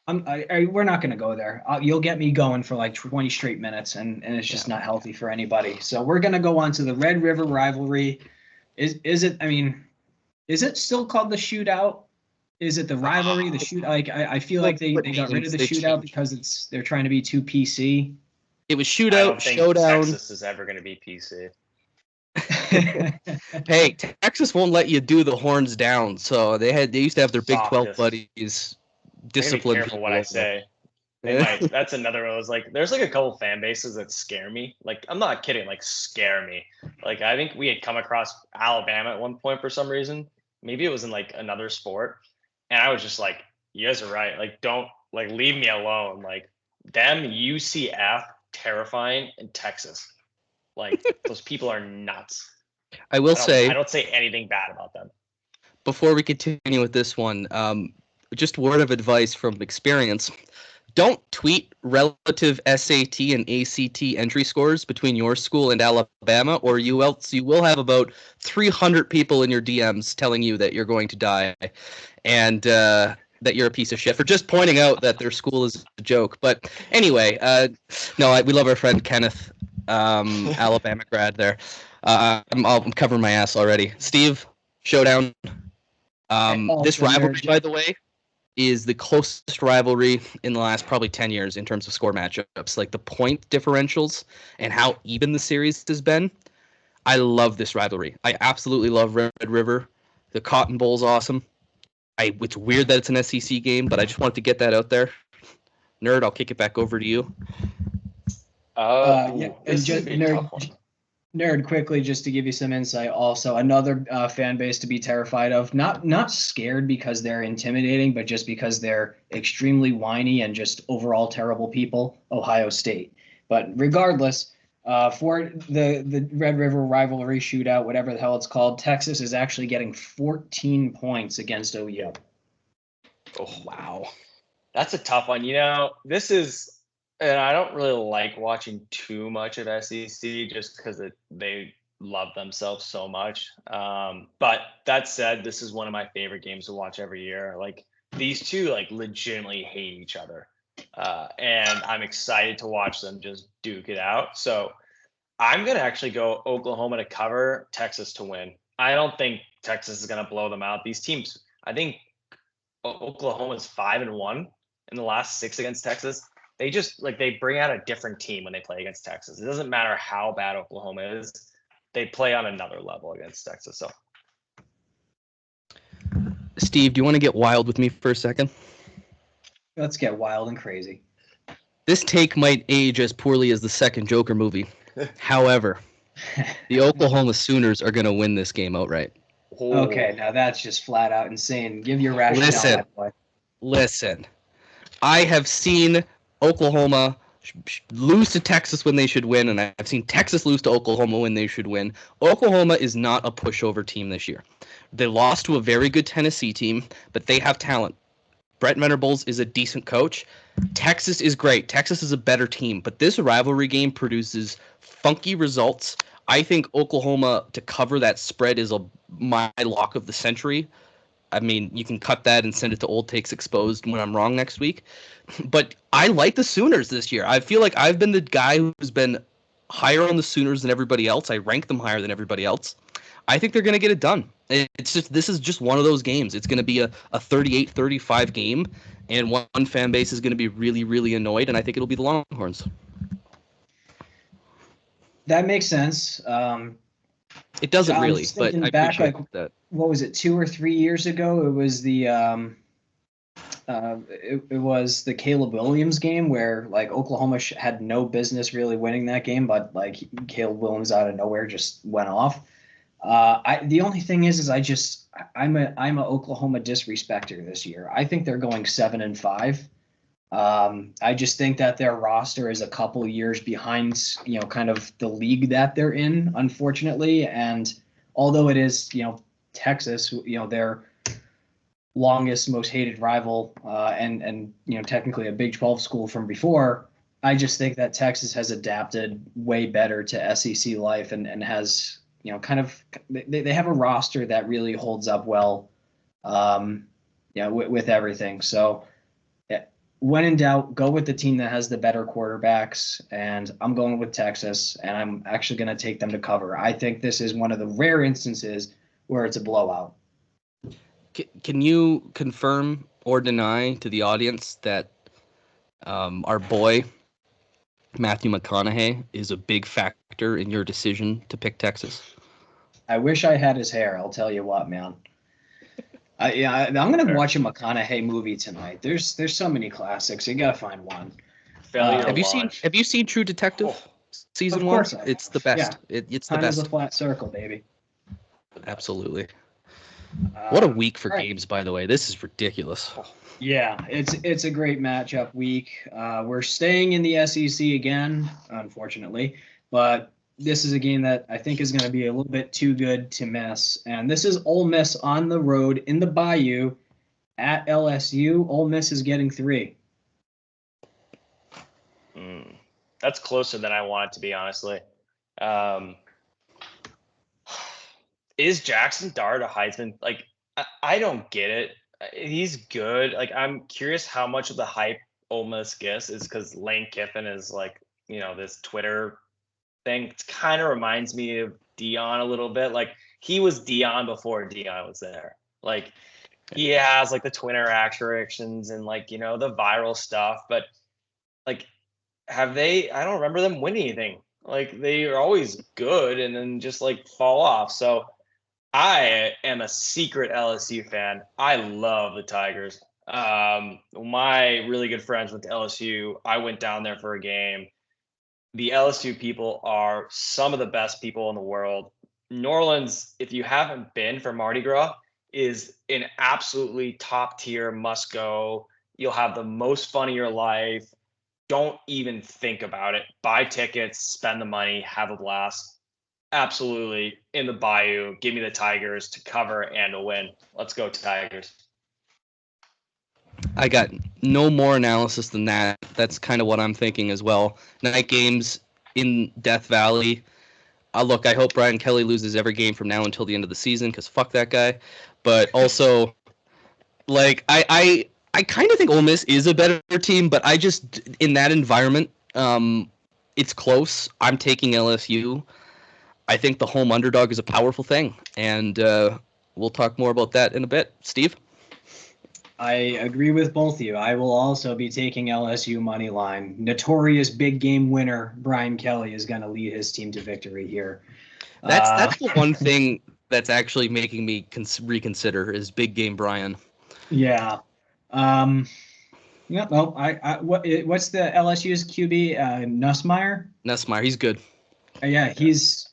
We're not gonna go there. You'll get me going for like 20 straight minutes, and it's just not healthy for anybody. So we're gonna go on to the Red River rivalry. Is it? I mean, is it still called the shootout? Is it the rivalry? The shoot? Like, I feel like they got rid of the shootout because they're trying to be too PC. It was I shootout, don't think showdown. Texas is ever going to be PC. Hey, Texas won't let you do the horns down. So they used to have their Big 12 buddies discipline. Be careful what I say. That's another one. I was like, there's like a couple fan bases that scare me. Like, I'm not kidding. Like, scare me. Like, I think we had come across Alabama at one point for some reason. Maybe it was in like another sport, and I was just like, you guys are right. Like, don't like leave me alone. Like, them UCF terrifying in Texas. Like, those people are nuts. I don't say anything bad about them. Before we continue with this one, just word of advice from experience. Don't tweet relative SAT and ACT entry scores between your school and Alabama, or you will have about 300 people in your DMs telling you that you're going to die and that you're a piece of shit for just pointing out that their school is a joke. But anyway, we love our friend Kenneth, Alabama grad there. I'm covering my ass already. Steve, showdown. This rivalry, by the way, is the closest rivalry in the last probably 10 years in terms of score matchups. Like the point differentials and how even the series has been. I love this rivalry. I absolutely love Red River. The Cotton Bowl's awesome. It's weird that it's an SEC game, but I just wanted to get that out there. Nerd, I'll kick it back over to you. Nerd, quickly, just to give you some insight, also another fan base to be terrified of. Not scared because they're intimidating, but just because they're extremely whiny and just overall terrible people. Ohio State. But regardless, for the Red River rivalry shootout, whatever the hell it's called, Texas is actually getting 14 points against OU. Oh wow, that's a tough one. This is. And I don't really like watching too much of SEC just because they love themselves so much. But that said, this is one of my favorite games to watch every year. Like these two, like legitimately hate each other, and I'm excited to watch them just duke it out. So I'm gonna actually go Oklahoma to cover, Texas to win. I don't think Texas is gonna blow them out. These teams, I think Oklahoma's 5-1 in the last 6 against Texas. They just they bring out a different team when they play against Texas. It doesn't matter how bad Oklahoma is. They play on another level against Texas. So, Steve, do you want to get wild with me for a second? Let's get wild and crazy. This take might age as poorly as the second Joker movie. However, the Oklahoma Sooners are going to win this game outright. Okay, now that's just flat out insane. Give your rationale. Listen. I have seen Oklahoma lose to Texas when they should win, and I've seen Texas lose to Oklahoma when they should win. Oklahoma is not a pushover team this year. They lost to a very good Tennessee team, but they have talent. Brett Venables is a decent coach. Texas is great. Texas is a better team, but this rivalry game produces funky results. I think Oklahoma to cover that spread is my lock of the century. I mean, you can cut that and send it to Old Takes Exposed when I'm wrong next week. But I like the Sooners this year. I feel like I've been the guy who's been higher on the Sooners than everybody else. I rank them higher than everybody else. I think they're going to get it done. This is just one of those games. It's going to be a 38-35 game, and one fan base is going to be really, really annoyed, and I think it'll be the Longhorns. That makes sense. It doesn't really, but I appreciate that. What was it, 2 or 3 years ago? It was the it was the Caleb Williams game where Oklahoma had no business really winning that game, but Caleb Williams out of nowhere just went off. The only thing is I'm a Oklahoma disrespecter this year. I think they're going 7-5. I just think that their roster is a couple years behind, kind of the league that they're in, unfortunately. And although it is, Texas, their longest, most hated rival, and technically a Big 12 school from before, I just think that Texas has adapted way better to SEC life and has, kind of they have a roster that really holds up well, with everything. So when in doubt, go with the team that has the better quarterbacks, and I'm going with Texas, and I'm actually going to take them to cover. I think this is one of the rare instances where it's a blowout. Can you confirm or deny to the audience that our boy Matthew McConaughey is a big factor in your decision to pick Texas? I wish I had his hair. I'll tell you what, man. I'm gonna watch a McConaughey movie tonight. There's so many classics. You gotta find one. Have you seen True Detective season 1? It's the best. Yeah. It's the best. Time is a flat circle, baby. Absolutely. What a week for games, by the way. This is ridiculous. Yeah, it's a great matchup week. We're staying in the SEC again, unfortunately, but this is a game that I think is going to be a little bit too good to miss. And this is Ole Miss on the road in the Bayou at LSU. Ole Miss is getting 3. That's closer than I want it to be, honestly. Is Jackson Dart a Heisman? Like, I don't get it. He's good. Like, I'm curious how much of the hype Ole Miss gets is because Lane Kiffin is like, this Twitter thing. It kind of reminds me of Dion a little bit. Like, he was Dion before Dion was there. Like, he has like the Twitter actions and like, the viral stuff. But like, I don't remember them winning anything. Like, they are always good and then just like fall off. So I am a secret LSU fan. I love the Tigers. My really good friends went to LSU. I went down there for a game. The LSU people are some of the best people in the world. New Orleans, if you haven't been for Mardi Gras, is an absolutely top tier must go. You'll have the most fun of your life. Don't even think about it. Buy tickets, spend the money, have a blast. Absolutely. In the Bayou, give me the Tigers to cover and a win. Let's go Tigers. I got no more analysis than that. That's kind of what I'm thinking as well. Night games in Death Valley. Look, I hope Brian Kelly loses every game from now until the end of the season because fuck that guy. But also, like, I kind of think Ole Miss is a better team, but I just, in that environment, it's close. I'm taking LSU. I think the home underdog is a powerful thing, and we'll talk more about that in a bit. Steve? I agree with both of you. I will also be taking LSU money line. Notorious big game winner Brian Kelly is going to lead his team to victory here. That's the one thing that's actually making me reconsider is big game Brian. Yeah. Yeah. Well, what's the LSU's QB? Nussmeier. Nussmeier, he's good. Yeah, he's.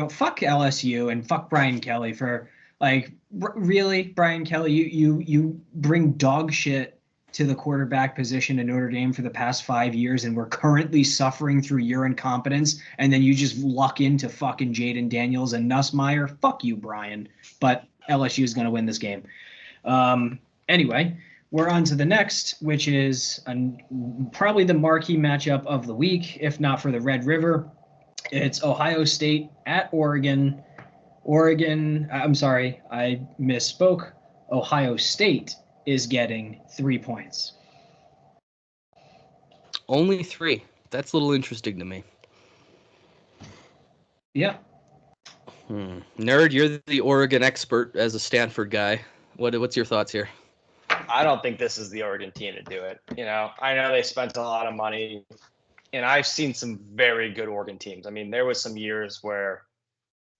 Fuck LSU and fuck Brian Kelly for. Like, really, Brian Kelly, you bring dog shit to the quarterback position in Notre Dame for the past 5 years, and we're currently suffering through your incompetence, and then you just luck into fucking Jaden Daniels and Nussmeier. Fuck you, Brian. But LSU is going to win this game. Anyway, we're on to the next, which is probably the marquee matchup of the week, if not for the Red River. It's Ohio State at Oregon. I'm sorry, I misspoke. Ohio State is getting 3 points. Only 3. That's a little interesting to me. Yeah. Nerd, you're the Oregon expert as a Stanford guy. What's your thoughts here? I don't think this is the Oregon team to do it. I know they spent a lot of money, and I've seen some very good Oregon teams. I mean, there was some years where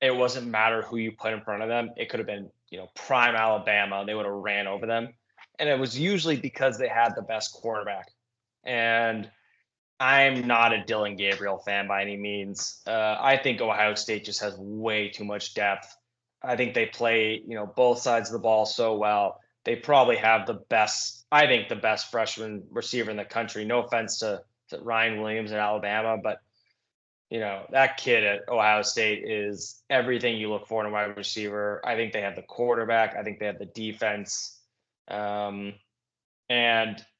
it wasn't matter who you put in front of them. It could have been, prime Alabama. They would have ran over them. And it was usually because they had the best quarterback. And I'm not a Dylan Gabriel fan by any means. I think Ohio State just has way too much depth. I think they play, both sides of the ball so well. They probably have the best freshman receiver in the country. No offense to Ryan Williams in Alabama, but that kid at Ohio State is everything you look for in a wide receiver. I think they have the quarterback. I think they have the defense. And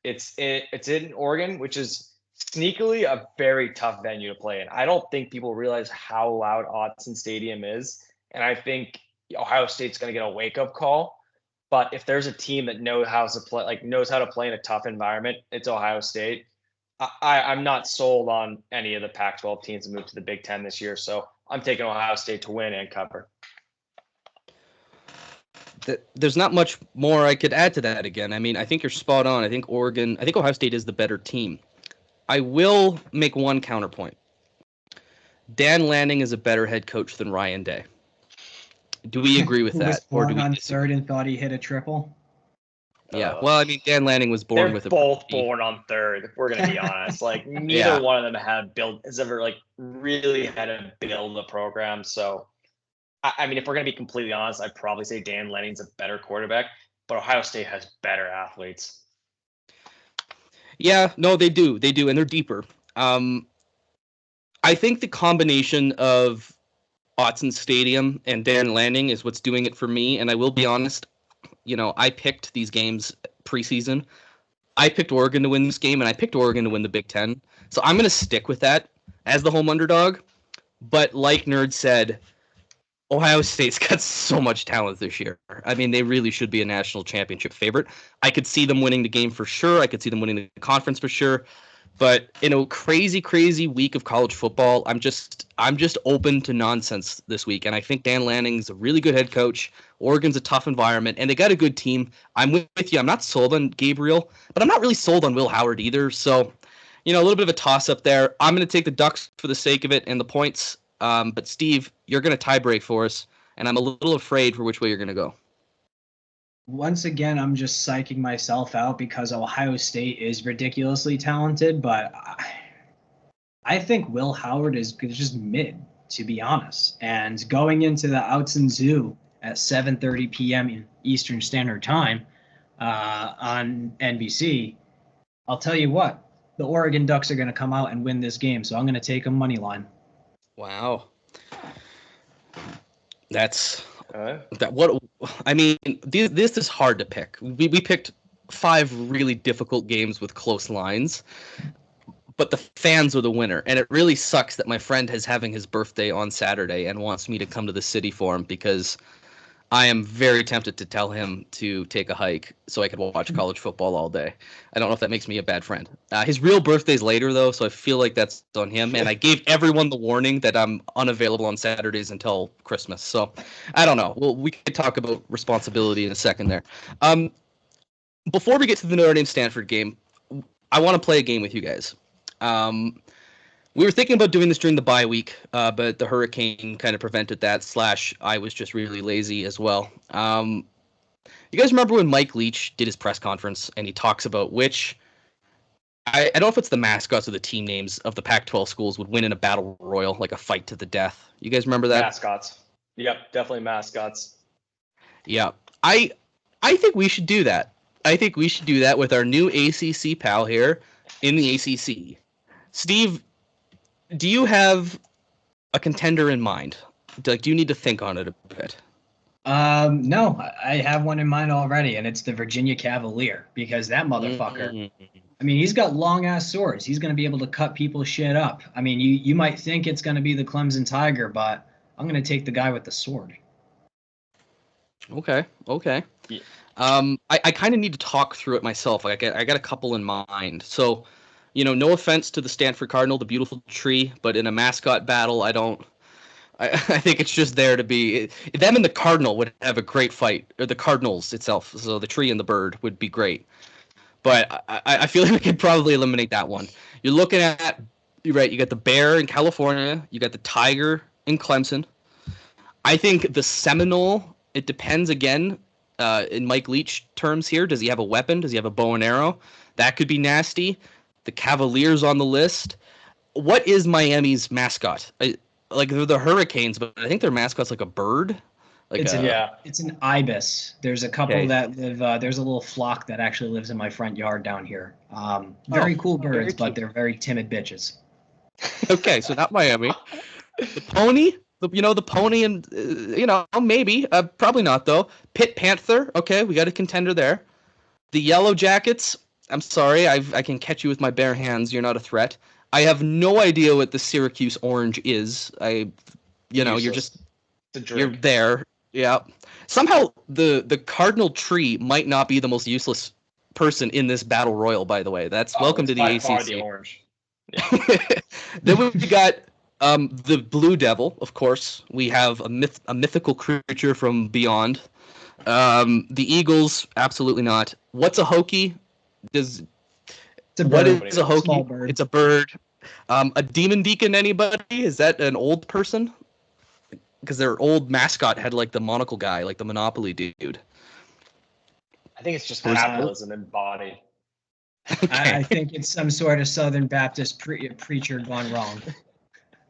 it's in Oregon, which is sneakily a very tough venue to play in. I don't think people realize how loud Autzen Stadium is. And I think Ohio State's going to get a wake-up call. But if there's a team that knows how to play in a tough environment, it's Ohio State. I'm not sold on any of the Pac-12 teams to move to the Big Ten this year. So I'm taking Ohio State to win and cover. There's not much more I could add to that again. I mean, I think you're spot on. I think Ohio State is the better team. I will make one counterpoint. Dan Lanning is a better head coach than Ryan Day. Do we agree with that? Was born on third and thought he hit a triple? Yeah. Well, I mean, Dan Lanning was born with a... They're both born on third, if we're going to be honest. Like, neither one of them has ever, really had to build a program. So, I mean, if we're going to be completely honest, I'd probably say Dan Lanning's a better quarterback, but Ohio State has better athletes. Yeah, no, they do, and they're deeper. I think the combination of Autzen Stadium and Dan Lanning is what's doing it for me, and I will be honest, I picked these games preseason. I picked Oregon to win this game, and I picked Oregon to win the Big Ten. So I'm going to stick with that as the home underdog. But like Nerd said, Ohio State's got so much talent this year. I mean, they really should be a national championship favorite. I could see them winning the game for sure. I could see them winning the conference for sure. But in a crazy, crazy week of college football, I'm just open to nonsense this week. And I think Dan Lanning's a really good head coach. Oregon's a tough environment, and they got a good team. I'm with you. I'm not sold on Gabriel, but I'm not really sold on Will Howard either. So, a little bit of a toss-up there. I'm going to take the Ducks for the sake of it and the points. But Steve, you're going to tie break for us, and I'm a little afraid for which way you're going to go. Once again, I'm just psyching myself out because Ohio State is ridiculously talented, but I think Will Howard is just mid, to be honest. And going into the Autzen Zoo at 7:30 p.m. Eastern Standard Time on NBC, I'll tell you what, the Oregon Ducks are going to come out and win this game, so I'm going to take them money line. Wow. That's what I mean. This is hard to pick. We picked 5 really difficult games with close lines, but the fans are the winner. And it really sucks that my friend is having his birthday on Saturday and wants me to come to the city for him because I am very tempted to tell him to take a hike so I could watch college football all day. I don't know if that makes me a bad friend. His real birthday's later, though, so I feel like that's on him. And I gave everyone the warning that I'm unavailable on Saturdays until Christmas. So I don't know. Well, we could talk about responsibility in a second there. Before we get to the Notre Dame-Stanford game, I want to play a game with you guys. We were thinking about doing this during the bye week, but the hurricane kind of prevented that, / I was just really lazy as well. You guys remember when Mike Leach did his press conference and he talks about which, I don't know if it's the mascots or the team names of the Pac-12 schools would win in a battle royal, like a fight to the death. You guys remember that? Mascots. Yep, definitely mascots. Yeah. I think we should do that. I think we should do that with our new ACC pal here in the ACC. Steve, do you have a contender in mind? Do you need to think on it a bit? No, I have one in mind already, and it's the Virginia Cavalier, because that motherfucker, I mean, he's got long-ass swords. He's going to be able to cut people's shit up. I mean, you might think it's going to be the Clemson Tiger, but I'm going to take the guy with the sword. Okay. Yeah. I kind of need to talk through it myself. I got a couple in mind. So, no offense to the Stanford Cardinal, the beautiful tree, but in a mascot battle, I think it's just there to be. Them and the Cardinal would have a great fight, or the Cardinals itself. So the tree and the bird would be great. But I feel like we could probably eliminate that one. You're looking at, you're right, you got the bear in California, you got the tiger in Clemson. I think the Seminole, it depends again, in Mike Leach terms here. Does he have a weapon? Does he have a bow and arrow? That could be nasty. the Cavaliers on the list. What is Miami's mascot? Like they're the Hurricanes, but I think their mascot's like a bird. Like It's a, it's an ibis. There's a couple Okay. that live. There's a little flock that actually lives in my front yard down here. Very cool very birds, but cute. they're very timid bitches. Okay, so not Miami. The pony, the pony, and maybe, probably not though. Pit Panther. Okay, we got a contender there. The Yellow Jackets. I'm sorry, I can catch you with my bare hands. You're not a threat. I have no idea what the Syracuse Orange is. You're Useless. It's a you're drink. there. Yeah. Somehow the Cardinal Tree might not be the most useless person in this battle royal. By the way, that's welcome to It's the by far ACC. the orange. Then we got the Blue Devil, of course. We have a mythical creature from beyond. The Eagles, absolutely not. What's a Hokie? It's a What bird. is a Hokie? Small bird. It's a bird. A Demon Deacon, anybody? Is that an old person? Because their old mascot had like the monocle guy, like the Monopoly dude. I think it's just Was- capitalism embodied. I think it's some sort of Southern Baptist preacher gone wrong.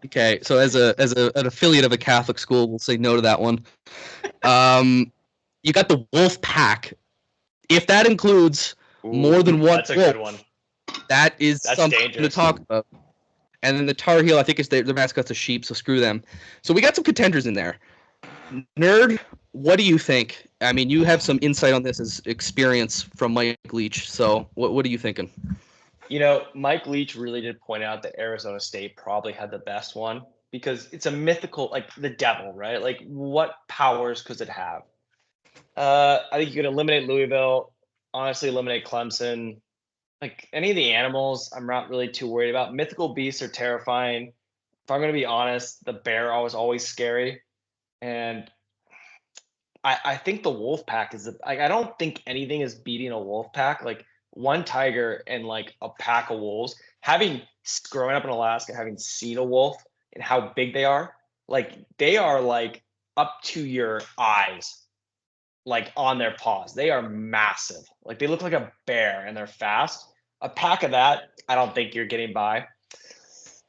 Okay, so as an affiliate of a Catholic school, we'll say no to that one. You got the Wolf Pack. If that includes more than one That's a wolf, good one. that is That's something dangerous. to talk about. And then the Tar Heel, I think their mascot's a sheep, so screw them. So we got some contenders in there. Nerd, what do you think? I mean, you have some insight on this as experience from Mike Leach. So what are you thinking? Mike Leach really did point out that Arizona State probably had the best one because it's a mythical, like the devil, right? Like what powers could it have? I think you could eliminate Louisville, honestly eliminate Clemson. Like any of the animals, I'm not really too worried about. Mythical beasts are terrifying. If I'm going to be honest, the bear was always scary. And I think the wolf pack is I don't think anything is beating a wolf pack. Like one tiger and like a pack of wolves. Growing up in Alaska, having seen a wolf and how big they are, like they are like up to your eyes, like on their paws. They are massive. Like they look like a bear and they're fast. A pack of that, I don't think you're getting by.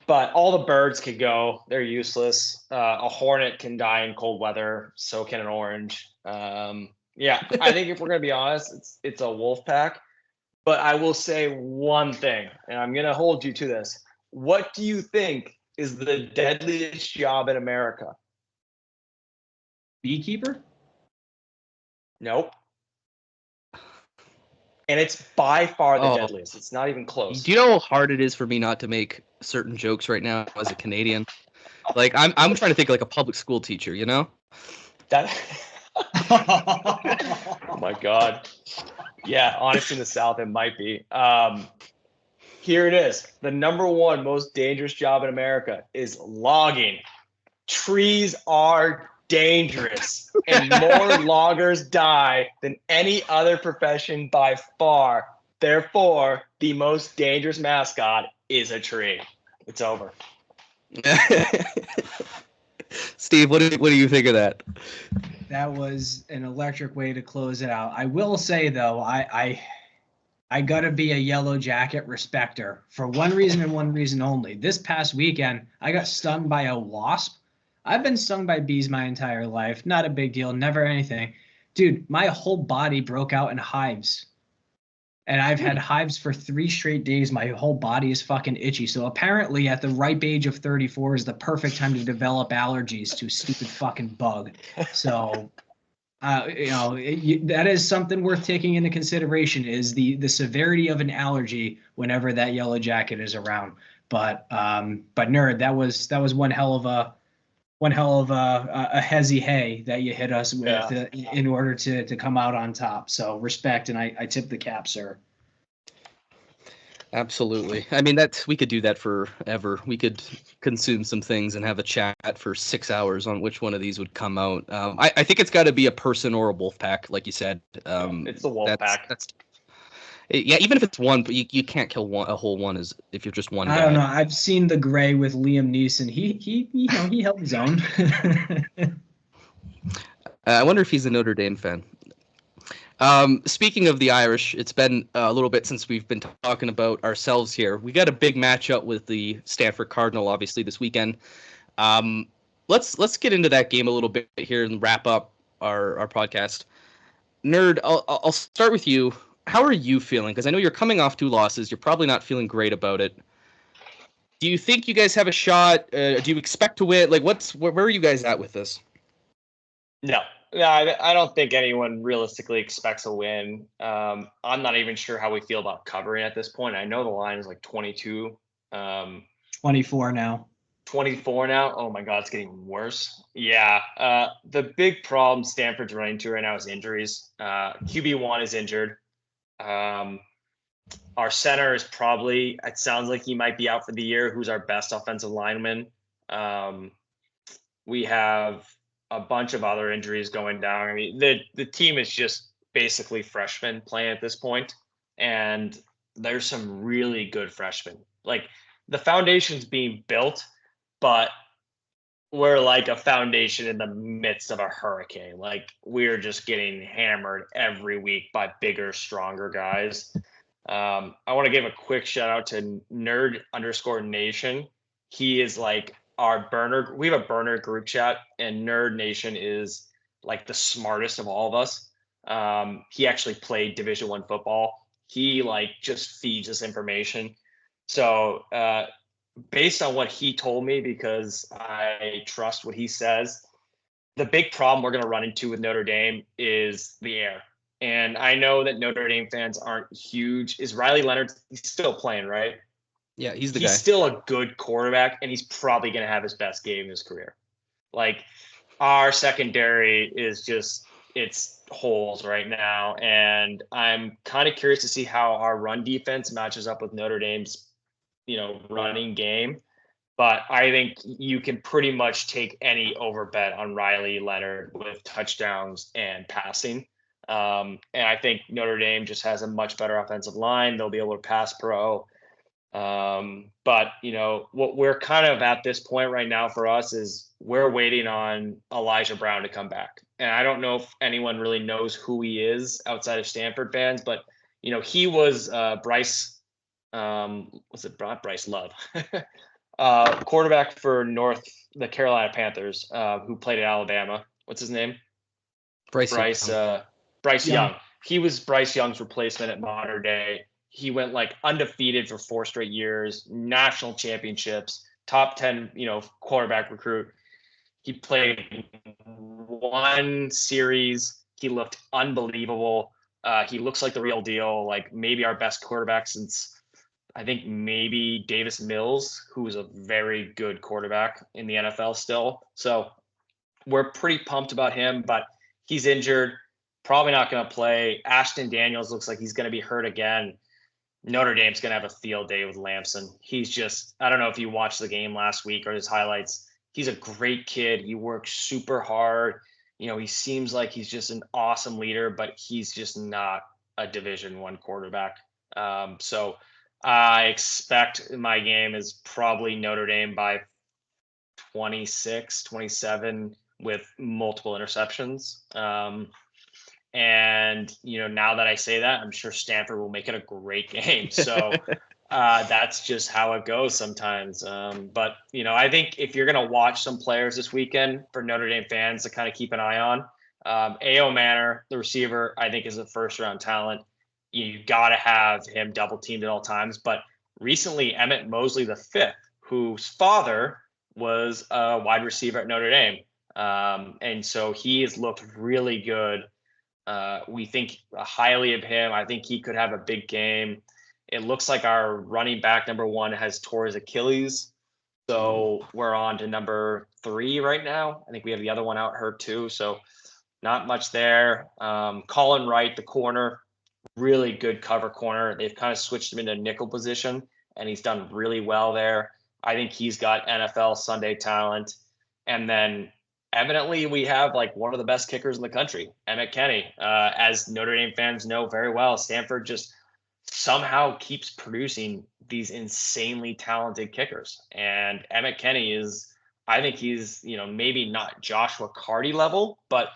But all the birds could go. They're useless. A hornet can die in cold weather. So can an orange. Yeah, I think if we're gonna be honest, it's a wolf pack. But I will say one thing, and I'm gonna hold you to this. What do you think is the deadliest job in America? Beekeeper? Nope. And it's by far the Oh. deadliest. It's not even close. Do you know how hard it is for me not to make certain jokes right now as a Canadian? Like I'm trying to think like a public school teacher, you know? That. Oh my God. Yeah, honestly, in the South, it might be. Here it is. The number one most dangerous job in America is logging. Trees are dangerous, and more loggers die than any other profession by far. Therefore, the most dangerous mascot is a tree. It's over. Steve, what do you think of that? That was an electric way to close it out. I will say though, I gotta be a Yellow Jacket respecter for one reason and one reason only. This past weekend, I got stung by a wasp. I've been stung by bees my entire life. Not a big deal, never anything. Dude, my whole body broke out in hives. And I've had hives for 3 straight days. My whole body is fucking itchy. So apparently at the ripe age of 34 is the perfect time to develop allergies to a stupid fucking bug. So, that is something worth taking into consideration is the severity of an allergy whenever that Yellow Jacket is around. But nerd, that was one hell of a hezzy hay that you hit us with in order to come out on top. So respect, and I tip the cap, sir. Absolutely. I mean, we could do that forever. We could consume some things and have a chat for 6 hours on which one of these would come out. I think it's got to be a person or a wolf pack, like you said. It's the wolf pack. Yeah, even if it's one, but you can't kill a whole one if you're just one guy. I don't know. I've seen The Gray with Liam Neeson. He held his own. I wonder if he's a Notre Dame fan. Speaking of the Irish, it's been a little bit since we've been talking about ourselves here. We got a big matchup with the Stanford Cardinal, obviously, this weekend. Let's get into that game a little bit here and wrap up our podcast. Nerd, I'll start with you. How are you feeling? Because I know you're coming off 2 losses. You're probably not feeling great about it. Do you think you guys have a shot? Do you expect to win? Like, where are you guys at with this? No, I don't think anyone realistically expects a win. I'm not even sure how we feel about covering at this point. I know the line is like 22. 24 now. 24 now. Oh my God, it's getting worse. Yeah. The big problem Stanford's running into right now is injuries. QB1 is injured. Our center is probably, it sounds like he might be out for the year, who's our best offensive lineman. We have a bunch of other injuries going down. I mean, the team is just basically freshmen playing at this point, and there's some really good freshmen. Like, the foundation's being built, but we're like a foundation in the midst of a hurricane. Like, we're just getting hammered every week by bigger, stronger guys. I want to give a quick shout out to Nerd_Nation. He is like our burner. We have a burner group chat, and Nerd Nation is like the smartest of all of us. He actually played Division I football. He like just feeds us information. So based on what he told me, because I trust what he says, the big problem we're going to run into with Notre Dame is the air. And I know that Notre Dame fans aren't huge. Is Riley Leonard, he's still playing, right? Yeah, he's the guy. He's still a good quarterback, and he's probably going to have his best game in his career. Like, our secondary is just, it's holes right now. And I'm kind of curious to see how our run defense matches up with Notre Dame's, running game. But I think you can pretty much take any over bet on Riley Leonard with touchdowns and passing. And I think Notre Dame just has a much better offensive line. They'll be able to pass pro. But what we're kind of at this point right now for us is we're waiting on Elijah Brown to come back. And I don't know if anyone really knows who he is outside of Stanford fans, but he was Bryce. Was it Bryce Love? Quarterback for the Carolina Panthers, who played at Alabama. What's his name? Bryce Young. He was Bryce Young's replacement at Modern Day. He went like undefeated for 4 straight years, national championships, top 10, quarterback recruit. He played 1 series. He looked unbelievable. He looks like the real deal, like maybe our best quarterback since I think maybe Davis Mills, who is a very good quarterback in the NFL still. So we're pretty pumped about him, but he's injured, probably not going to play. Ashton Daniels looks like he's going to be hurt again. Notre Dame's going to have a field day with Lamson. He's just, I don't know if you watched the game last week or his highlights. He's a great kid. He works super hard. He seems like he's just an awesome leader, but he's just not a Division I quarterback. So I expect my game is probably Notre Dame by 26, 27 with multiple interceptions. And, now that I say that, I'm sure Stanford will make it a great game. So that's just how it goes sometimes. But, I think if you're going to watch some players this weekend for Notre Dame fans to kind of keep an eye on, A.O. Manor, the receiver, I think is a first-round talent. You got to have him double teamed at all times. But recently, Emmett Mosley V, whose father was a wide receiver at Notre Dame. And so he has looked really good. We think highly of him. I think he could have a big game. It looks like our running back number 1 has tore his Achilles. So we're on to number 3 right now. I think we have the other one out hurt too. So not much there. Colin Wright, the corner, really good cover corner. They've kind of switched him into nickel position, and he's done really well there. I think he's got NFL Sunday talent. And then evidently we have like one of the best kickers in the country, Emmett Kenny. As Notre Dame fans know very well, Stanford just somehow keeps producing these insanely talented kickers. And Emmett Kenny is, I think he's, maybe not Joshua Carty level, but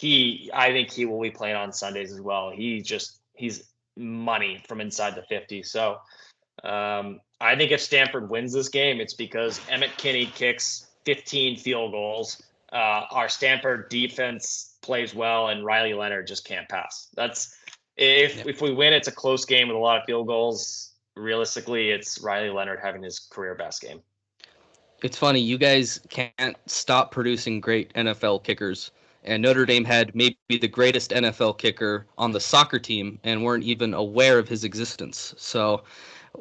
I think he will be playing on Sundays as well. He's money from inside the 50. So I think if Stanford wins this game, it's because Emmett Kinney kicks 15 field goals. Our Stanford defense plays well, and Riley Leonard just can't pass. That's if we win, it's a close game with a lot of field goals. Realistically, it's Riley Leonard having his career best game. It's funny, you guys can't stop producing great NFL kickers. And Notre Dame had maybe the greatest NFL kicker on the soccer team and weren't even aware of his existence. So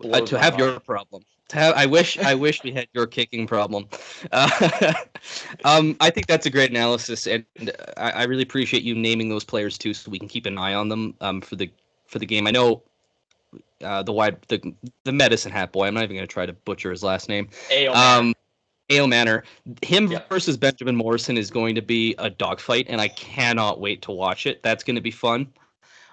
to have your problem, I wish we had your kicking problem. I think that's a great analysis, and I really appreciate you naming those players too, so we can keep an eye on them for the game. I know the medicine hat boy. I'm not even going to try to butcher his last name. A.O. Manor, versus Benjamin Morrison is going to be a dogfight, and I cannot wait to watch it. That's going to be fun.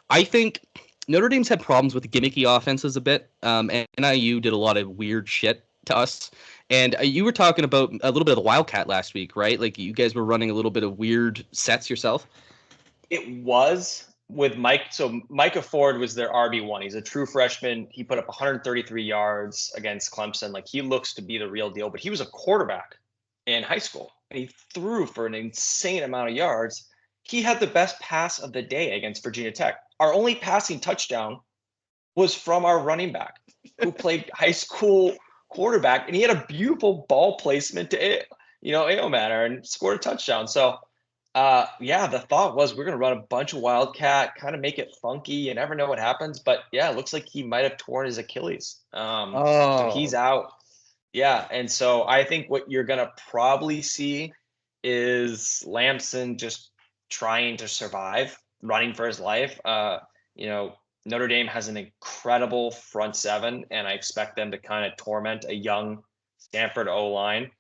I think Notre Dame's had problems with gimmicky offenses a bit. And NIU did a lot of weird shit to us. And you were talking about a little bit of the Wildcat last week, right? Like you guys were running a little bit of weird sets yourself. It was with Mike. So Micah Ford was their RB1. He's a true freshman. He put up 133 yards against Clemson. Like he looks to be the real deal, but he was a quarterback in high school and he threw for an insane amount of yards. He had the best pass of the day against Virginia Tech. Our only passing touchdown was from our running back who played high school quarterback, and he had a beautiful ball placement to A.O. Manor and scored a touchdown. So the thought was we're going to run a bunch of Wildcat, kind of make it funky. You never know what happens. But, it looks like he might have torn his Achilles. So he's out. Yeah, and so I think what you're going to probably see is Lamson just trying to survive, running for his life. Notre Dame has an incredible front seven, and I expect them to kind of torment a young Stanford O-line.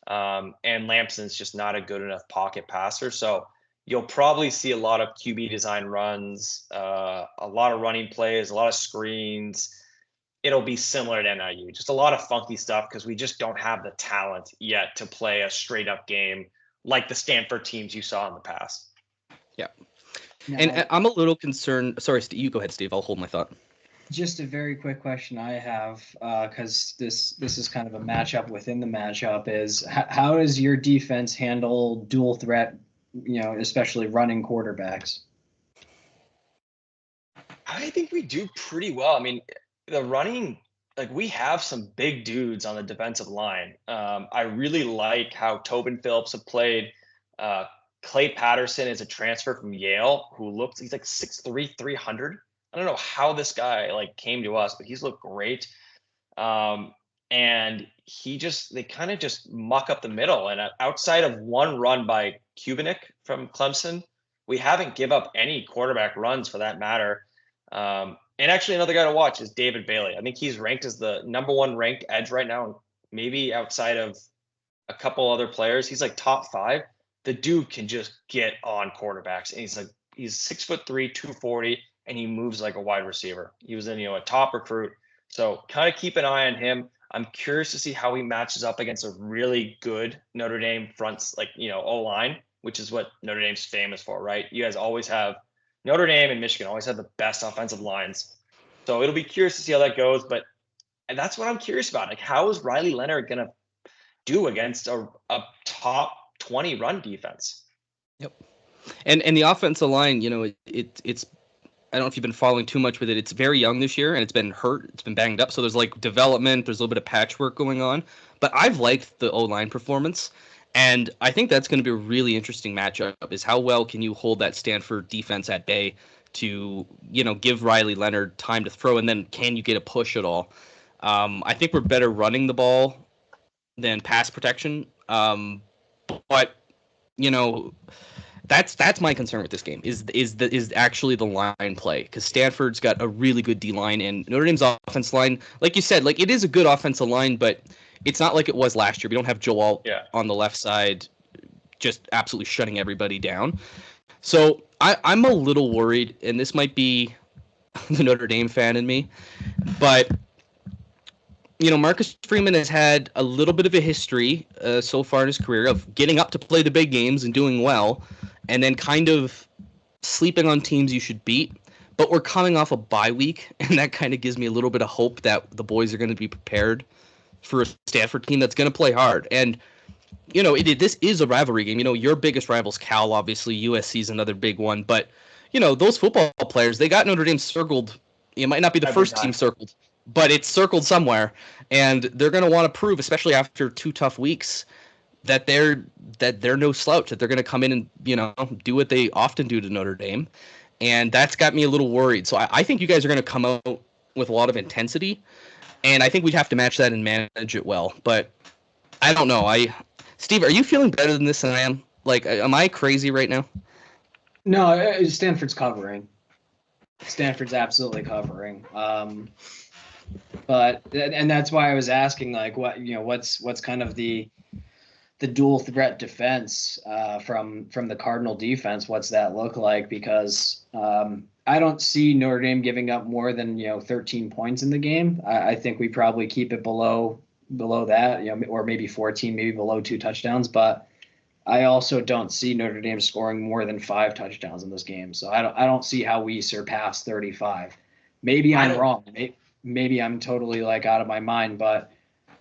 And Lamson's just not a good enough pocket passer. So you'll probably see a lot of QB design runs, a lot of running plays, a lot of screens. It'll be similar to NIU, just a lot of funky stuff because we just don't have the talent yet to play a straight up game like the Stanford teams you saw in the past. Yeah. Now, and I'm a little concerned. Sorry, Steve, you go ahead, Steve. I'll hold my thought. Just a very quick question I have, because this is kind of a matchup within the matchup, is how does your defense handle dual threat, especially running quarterbacks? I think we do pretty well. I mean, the running, like we have some big dudes on the defensive line. I really like how Tobin Phillips have played. Clay Patterson is a transfer from Yale he's like 6'3", 300. I don't know how this guy came to us, but he's looked great. And they kind of just muck up the middle. And outside of one run by Kubinick from Clemson, we haven't give up any quarterback runs for that matter. And actually another guy to watch is David Bailey. I think he's ranked as the number one ranked edge right now, maybe outside of a couple other players. He's like top 5. The dude can just get on quarterbacks, and he's 6'3", 240, and he moves like a wide receiver. He was a top recruit. So kind of keep an eye on him. I'm curious to see how he matches up against a really good Notre Dame fronts, O-line, which is what Notre Dame's famous for, right? You guys always have Notre Dame and Michigan always have the best offensive lines. So it'll be curious to see how that goes. And that's what I'm curious about. Like, how is Riley Leonard going to do against a top 20 run defense? Yep. And the offensive line, it's I don't know if you've been following too much with it. It's very young this year, and it's been hurt. It's been banged up. So there's development. There's a little bit of patchwork going on. But I've liked the O-line performance, and I think that's going to be a really interesting matchup. Is how well can you hold that Stanford defense at bay to give Riley Leonard time to throw, and then can you get a push at all? I think we're better running the ball than pass protection. But that's my concern with this game is actually the line play, because Stanford's got a really good D line, and Notre Dame's offensive line, like you said, it is a good offensive line, but it's not like it was last year. We don't have Joel on the left side just absolutely shutting everybody down. So I'm a little worried, and this might be the Notre Dame fan in me, but Marcus Freeman has had a little bit of a history so far in his career of getting up to play the big games and doing well. and then kind of sleeping on teams you should beat. But we're coming off a bye week, and that kind of gives me a little bit of hope that the boys are going to be prepared for a Stanford team that's going to play hard. And, this is a rivalry game. Your biggest rival's Cal, obviously. USC is another big one. But, those football players, they got Notre Dame circled. It might not be the first team circled, but it's circled somewhere. And they're going to want to prove, especially after 2 tough weeks, that they're no slouch, that they're going to come in and, do what they often do to Notre Dame. And that's got me a little worried. So I think you guys are going to come out with a lot of intensity, and I think we'd have to match that and manage it well. But I don't know. Steve, are you feeling better than this than I am? Like, am I crazy right now? No, Stanford's covering. Stanford's absolutely covering. But that's why I was asking, like, what's kind of the dual threat defense from the Cardinal defense? What's that look like? Because I don't see Notre Dame giving up more than 13 points in the game. I think we probably keep it below that, or maybe 14, maybe below 2 touchdowns. But I also don't see Notre Dame scoring more than 5 touchdowns in this game. So I don't see how we surpass 35. Maybe I'm wrong. Maybe I'm totally out of my mind, but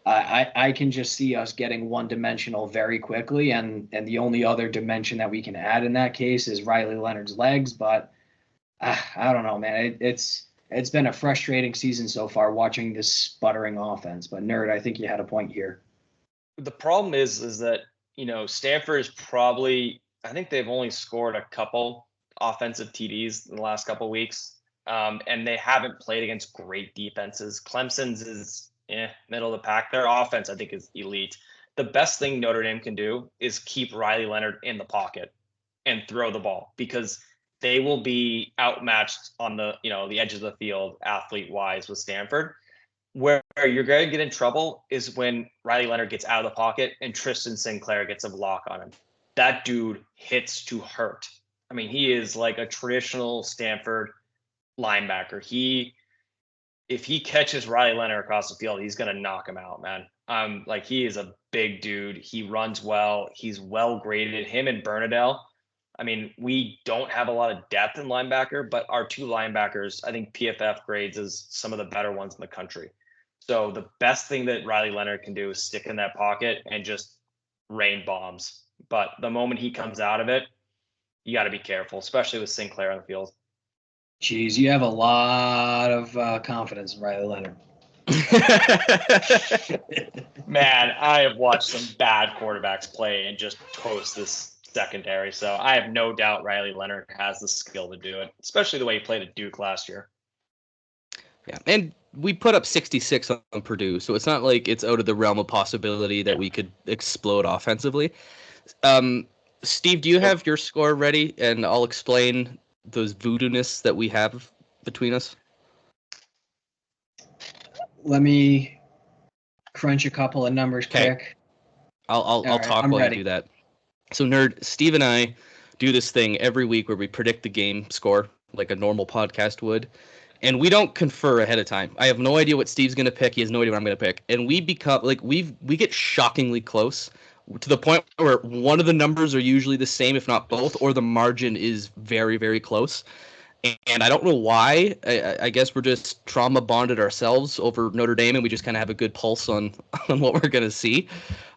I can just see us getting one-dimensional very quickly, and the only other dimension that we can add in that case is Riley Leonard's legs. But I don't know, man. It's been a frustrating season so far watching this sputtering offense. But Nerd, I think you had a point here. The problem is that Stanford is probably, I think they've only scored a couple offensive TDs in the last couple of weeks, and they haven't played against great defenses. Clemson's is middle of the pack. Their offense, I think, is elite. The best thing Notre Dame can do is keep Riley Leonard in the pocket and throw the ball, because they will be outmatched on the edge of the field athlete wise with Stanford. Where you're going to get in trouble is when Riley Leonard gets out of the pocket and Tristan Sinclair gets a block on him. That dude hits to hurt. I mean, he is like a traditional Stanford linebacker. If he catches Riley Leonard across the field, he's going to knock him out, man. He is a big dude. He runs well. He's well graded. Him and Bernadelle. I mean, we don't have a lot of depth in linebacker, but our 2 linebackers, I think PFF grades as some of the better ones in the country. So the best thing that Riley Leonard can do is stick in that pocket and just rain bombs. But the moment he comes out of it, you got to be careful, especially with Sinclair on the field. Jeez, you have a lot of confidence in Riley Leonard. Man, I have watched some bad quarterbacks play and just toast this secondary. So I have no doubt Riley Leonard has the skill to do it, especially the way he played at Duke last year. Yeah, and we put up 66 on Purdue, so it's not like it's out of the realm of possibility that we could explode offensively. Steve, do you have your score ready? And I'll explain those voodoo-ness that we have between us. Let me crunch a couple of numbers quick. I'll talk while you do that. So, Nerd, Steve and I do this thing every week where we predict the game score like a normal podcast would. And we don't confer ahead of time. I have no idea what Steve's going to pick. He has no idea what I'm going to pick. And we become we get shockingly close to the point where one of the numbers are usually the same, if not both, or the margin is very, very close. And I don't know why. I guess we're just trauma bonded ourselves over Notre Dame, and we just kind of have a good pulse on what we're going to see.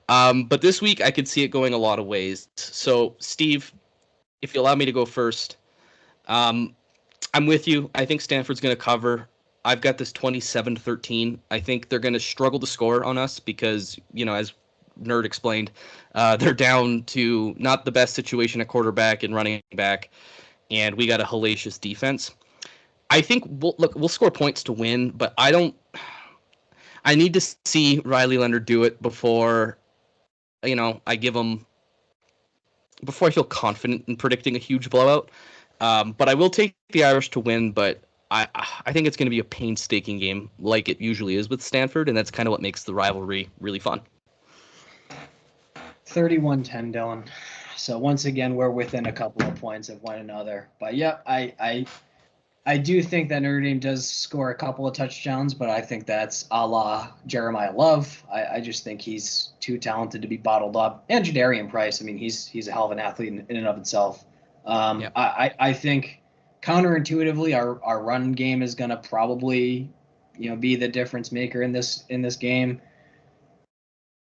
But this week, I could see it going a lot of ways. So, Steve, if you allow me to go first, I'm with you. I think Stanford's going to cover. I've got this 27-13. I think they're going to struggle to score on us because, as Nerd explained, they're down to not the best situation at quarterback and running back, and we got a hellacious defense. I think we'll score points to win, but I need to see Riley Leonard do it before, I give him, before I feel confident in predicting a huge blowout. But I will take the Irish to win, but I think it's going to be a painstaking game like it usually is with Stanford, and that's kind of what makes the rivalry really fun. 31-10, Dylan. So once again, we're within a couple of points of one another. But yeah, I do think that Notre Dame does score a couple of touchdowns, but I think that's a la Jeremiah Love. I just think he's too talented to be bottled up. And Jadarian Price, I mean, he's a hell of an athlete in and of itself. I think counterintuitively, our run game is going to probably, be the difference maker in this game.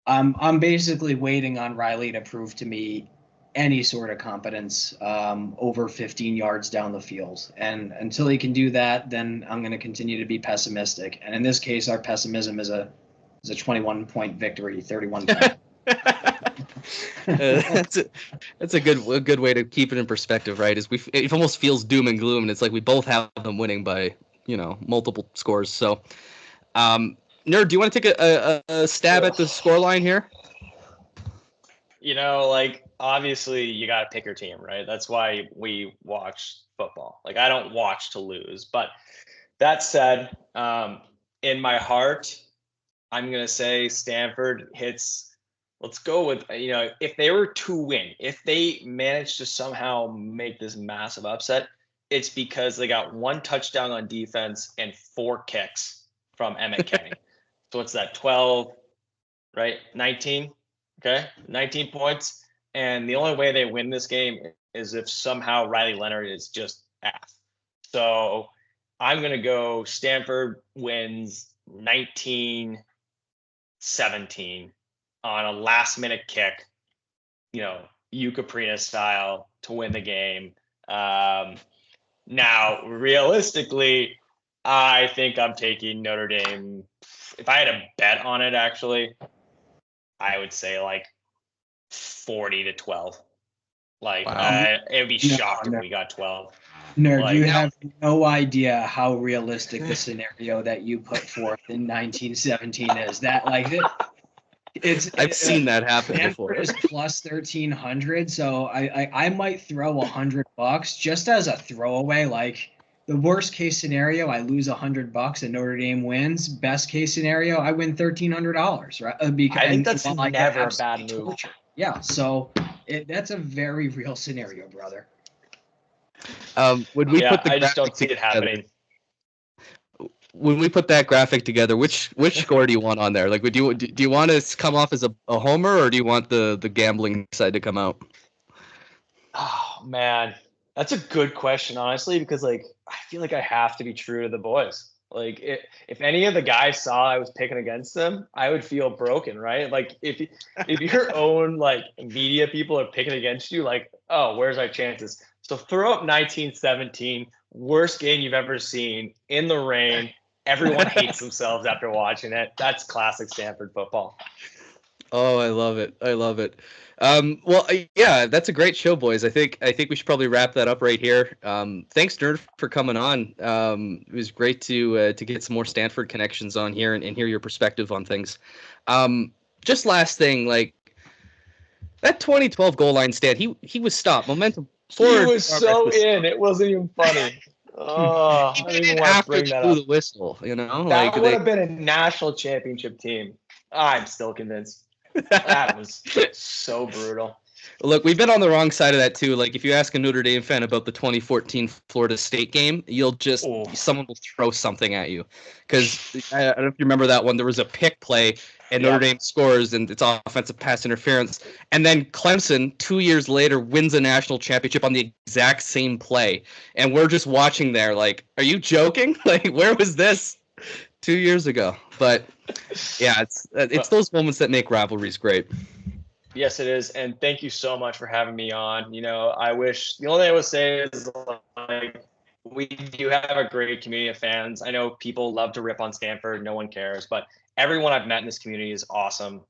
I'm basically waiting on Riley to prove to me any sort of competence over 15 yards down the field. And until he can do that, then I'm going to continue to be pessimistic. And in this case, our pessimism is a 21-point victory, 31-10. That's a good way to keep it in perspective, right? It almost feels doom and gloom, and it's like we both have them winning by multiple scores. So, Nerd, do you want to take a stab at the scoreline here? Obviously you got to pick your team, right? That's why we watch football. Like, I don't watch to lose. But that said, in my heart, I'm going to say Stanford hits. Let's go with, if they were to win, if they managed to somehow make this massive upset, it's because they got 1 touchdown on defense and 4 kicks from Emmett Kenny. So what's that, 12, right? 19, okay? 19 points. And the only way they win this game is if somehow Riley Leonard is just ass. So I'm going to go Stanford wins 19-17 on a last-minute kick, Hugh Caprina style to win the game. Now, realistically, I think I'm taking Notre Dame. If I had a bet on it, actually, I would say 40-12. It would be shocked if we got 12. Nerd, you have no idea how realistic the scenario that you put forth in 1917 is. I've seen that happen before. Stanford is plus 1,300, so I might throw $100 just as a throwaway. The worst case scenario, I lose $100 and Notre Dame wins. Best case scenario, I win $1,300. Right? I think that's never a bad move. Torture. Yeah, so that's a very real scenario, brother. When we put the I just don't see it happening. When we put that graphic together, which score do you want on there? Do you want to come off as a homer, or do you want the gambling side to come out? Oh man, that's a good question, honestly, because I feel like I have to be true to the boys. If any of the guys saw I was picking against them, I would feel broken, right? If your own media people are picking against you, oh, where's our chances? So throw up 1917, worst game you've ever seen, in the rain. Everyone hates themselves after watching it. That's classic Stanford football. Oh, I love it. Yeah, that's a great show, boys. I think we should probably wrap that up right here. Thanks, Nerd, for coming on. It was great to get some more Stanford connections on here and hear your perspective on things. Just last thing, that 2012 goal line stand, he was stopped. Momentum forward. He was so in. It wasn't even funny. Oh, I didn't even want to bring that up. The whistle, That would have been a national championship team. I'm still convinced. That was so brutal. Look, we've been on the wrong side of that too. If you ask a Notre Dame fan about the 2014 Florida State game, someone will throw something at you. Because I don't know if you remember that one. There was a pick play, and Notre Dame scores, and it's offensive pass interference. And then Clemson, 2 years later, wins a national championship on the exact same play. And we're just watching there are you joking? Where was this 2 years ago? But yeah, it's those moments that make rivalries great. Yes, it is. And thank you so much for having me on. I wish, the only thing I would say is we do have a great community of fans. I know people love to rip on Stanford. No one cares, but everyone I've met in this community is awesome.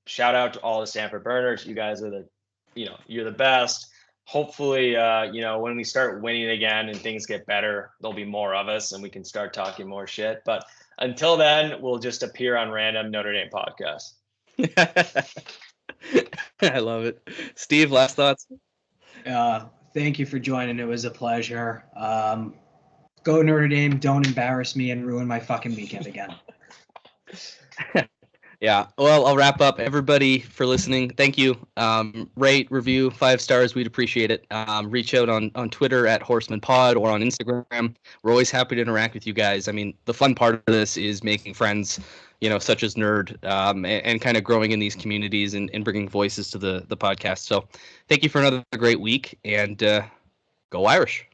Shout out to all the Stanford burners. You guys are you're the best. Hopefully, when we start winning again and things get better, there'll be more of us and we can start talking more shit. But until then, we'll just appear on random Notre Dame podcasts. I love it. Steve, last thoughts? Thank you for joining. It was a pleasure. Go Notre Dame. Don't embarrass me and ruin my fucking weekend again. Yeah. Well, I'll wrap up. Everybody for listening. Thank you. Rate, review, 5 stars. We'd appreciate it. Reach out on Twitter at Horsemen Pod or on Instagram. We're always happy to interact with you guys. I mean, the fun part of this is making friends such as Nerd, and kind of growing in these communities and bringing voices to the podcast. So thank you for another great week, and go Irish.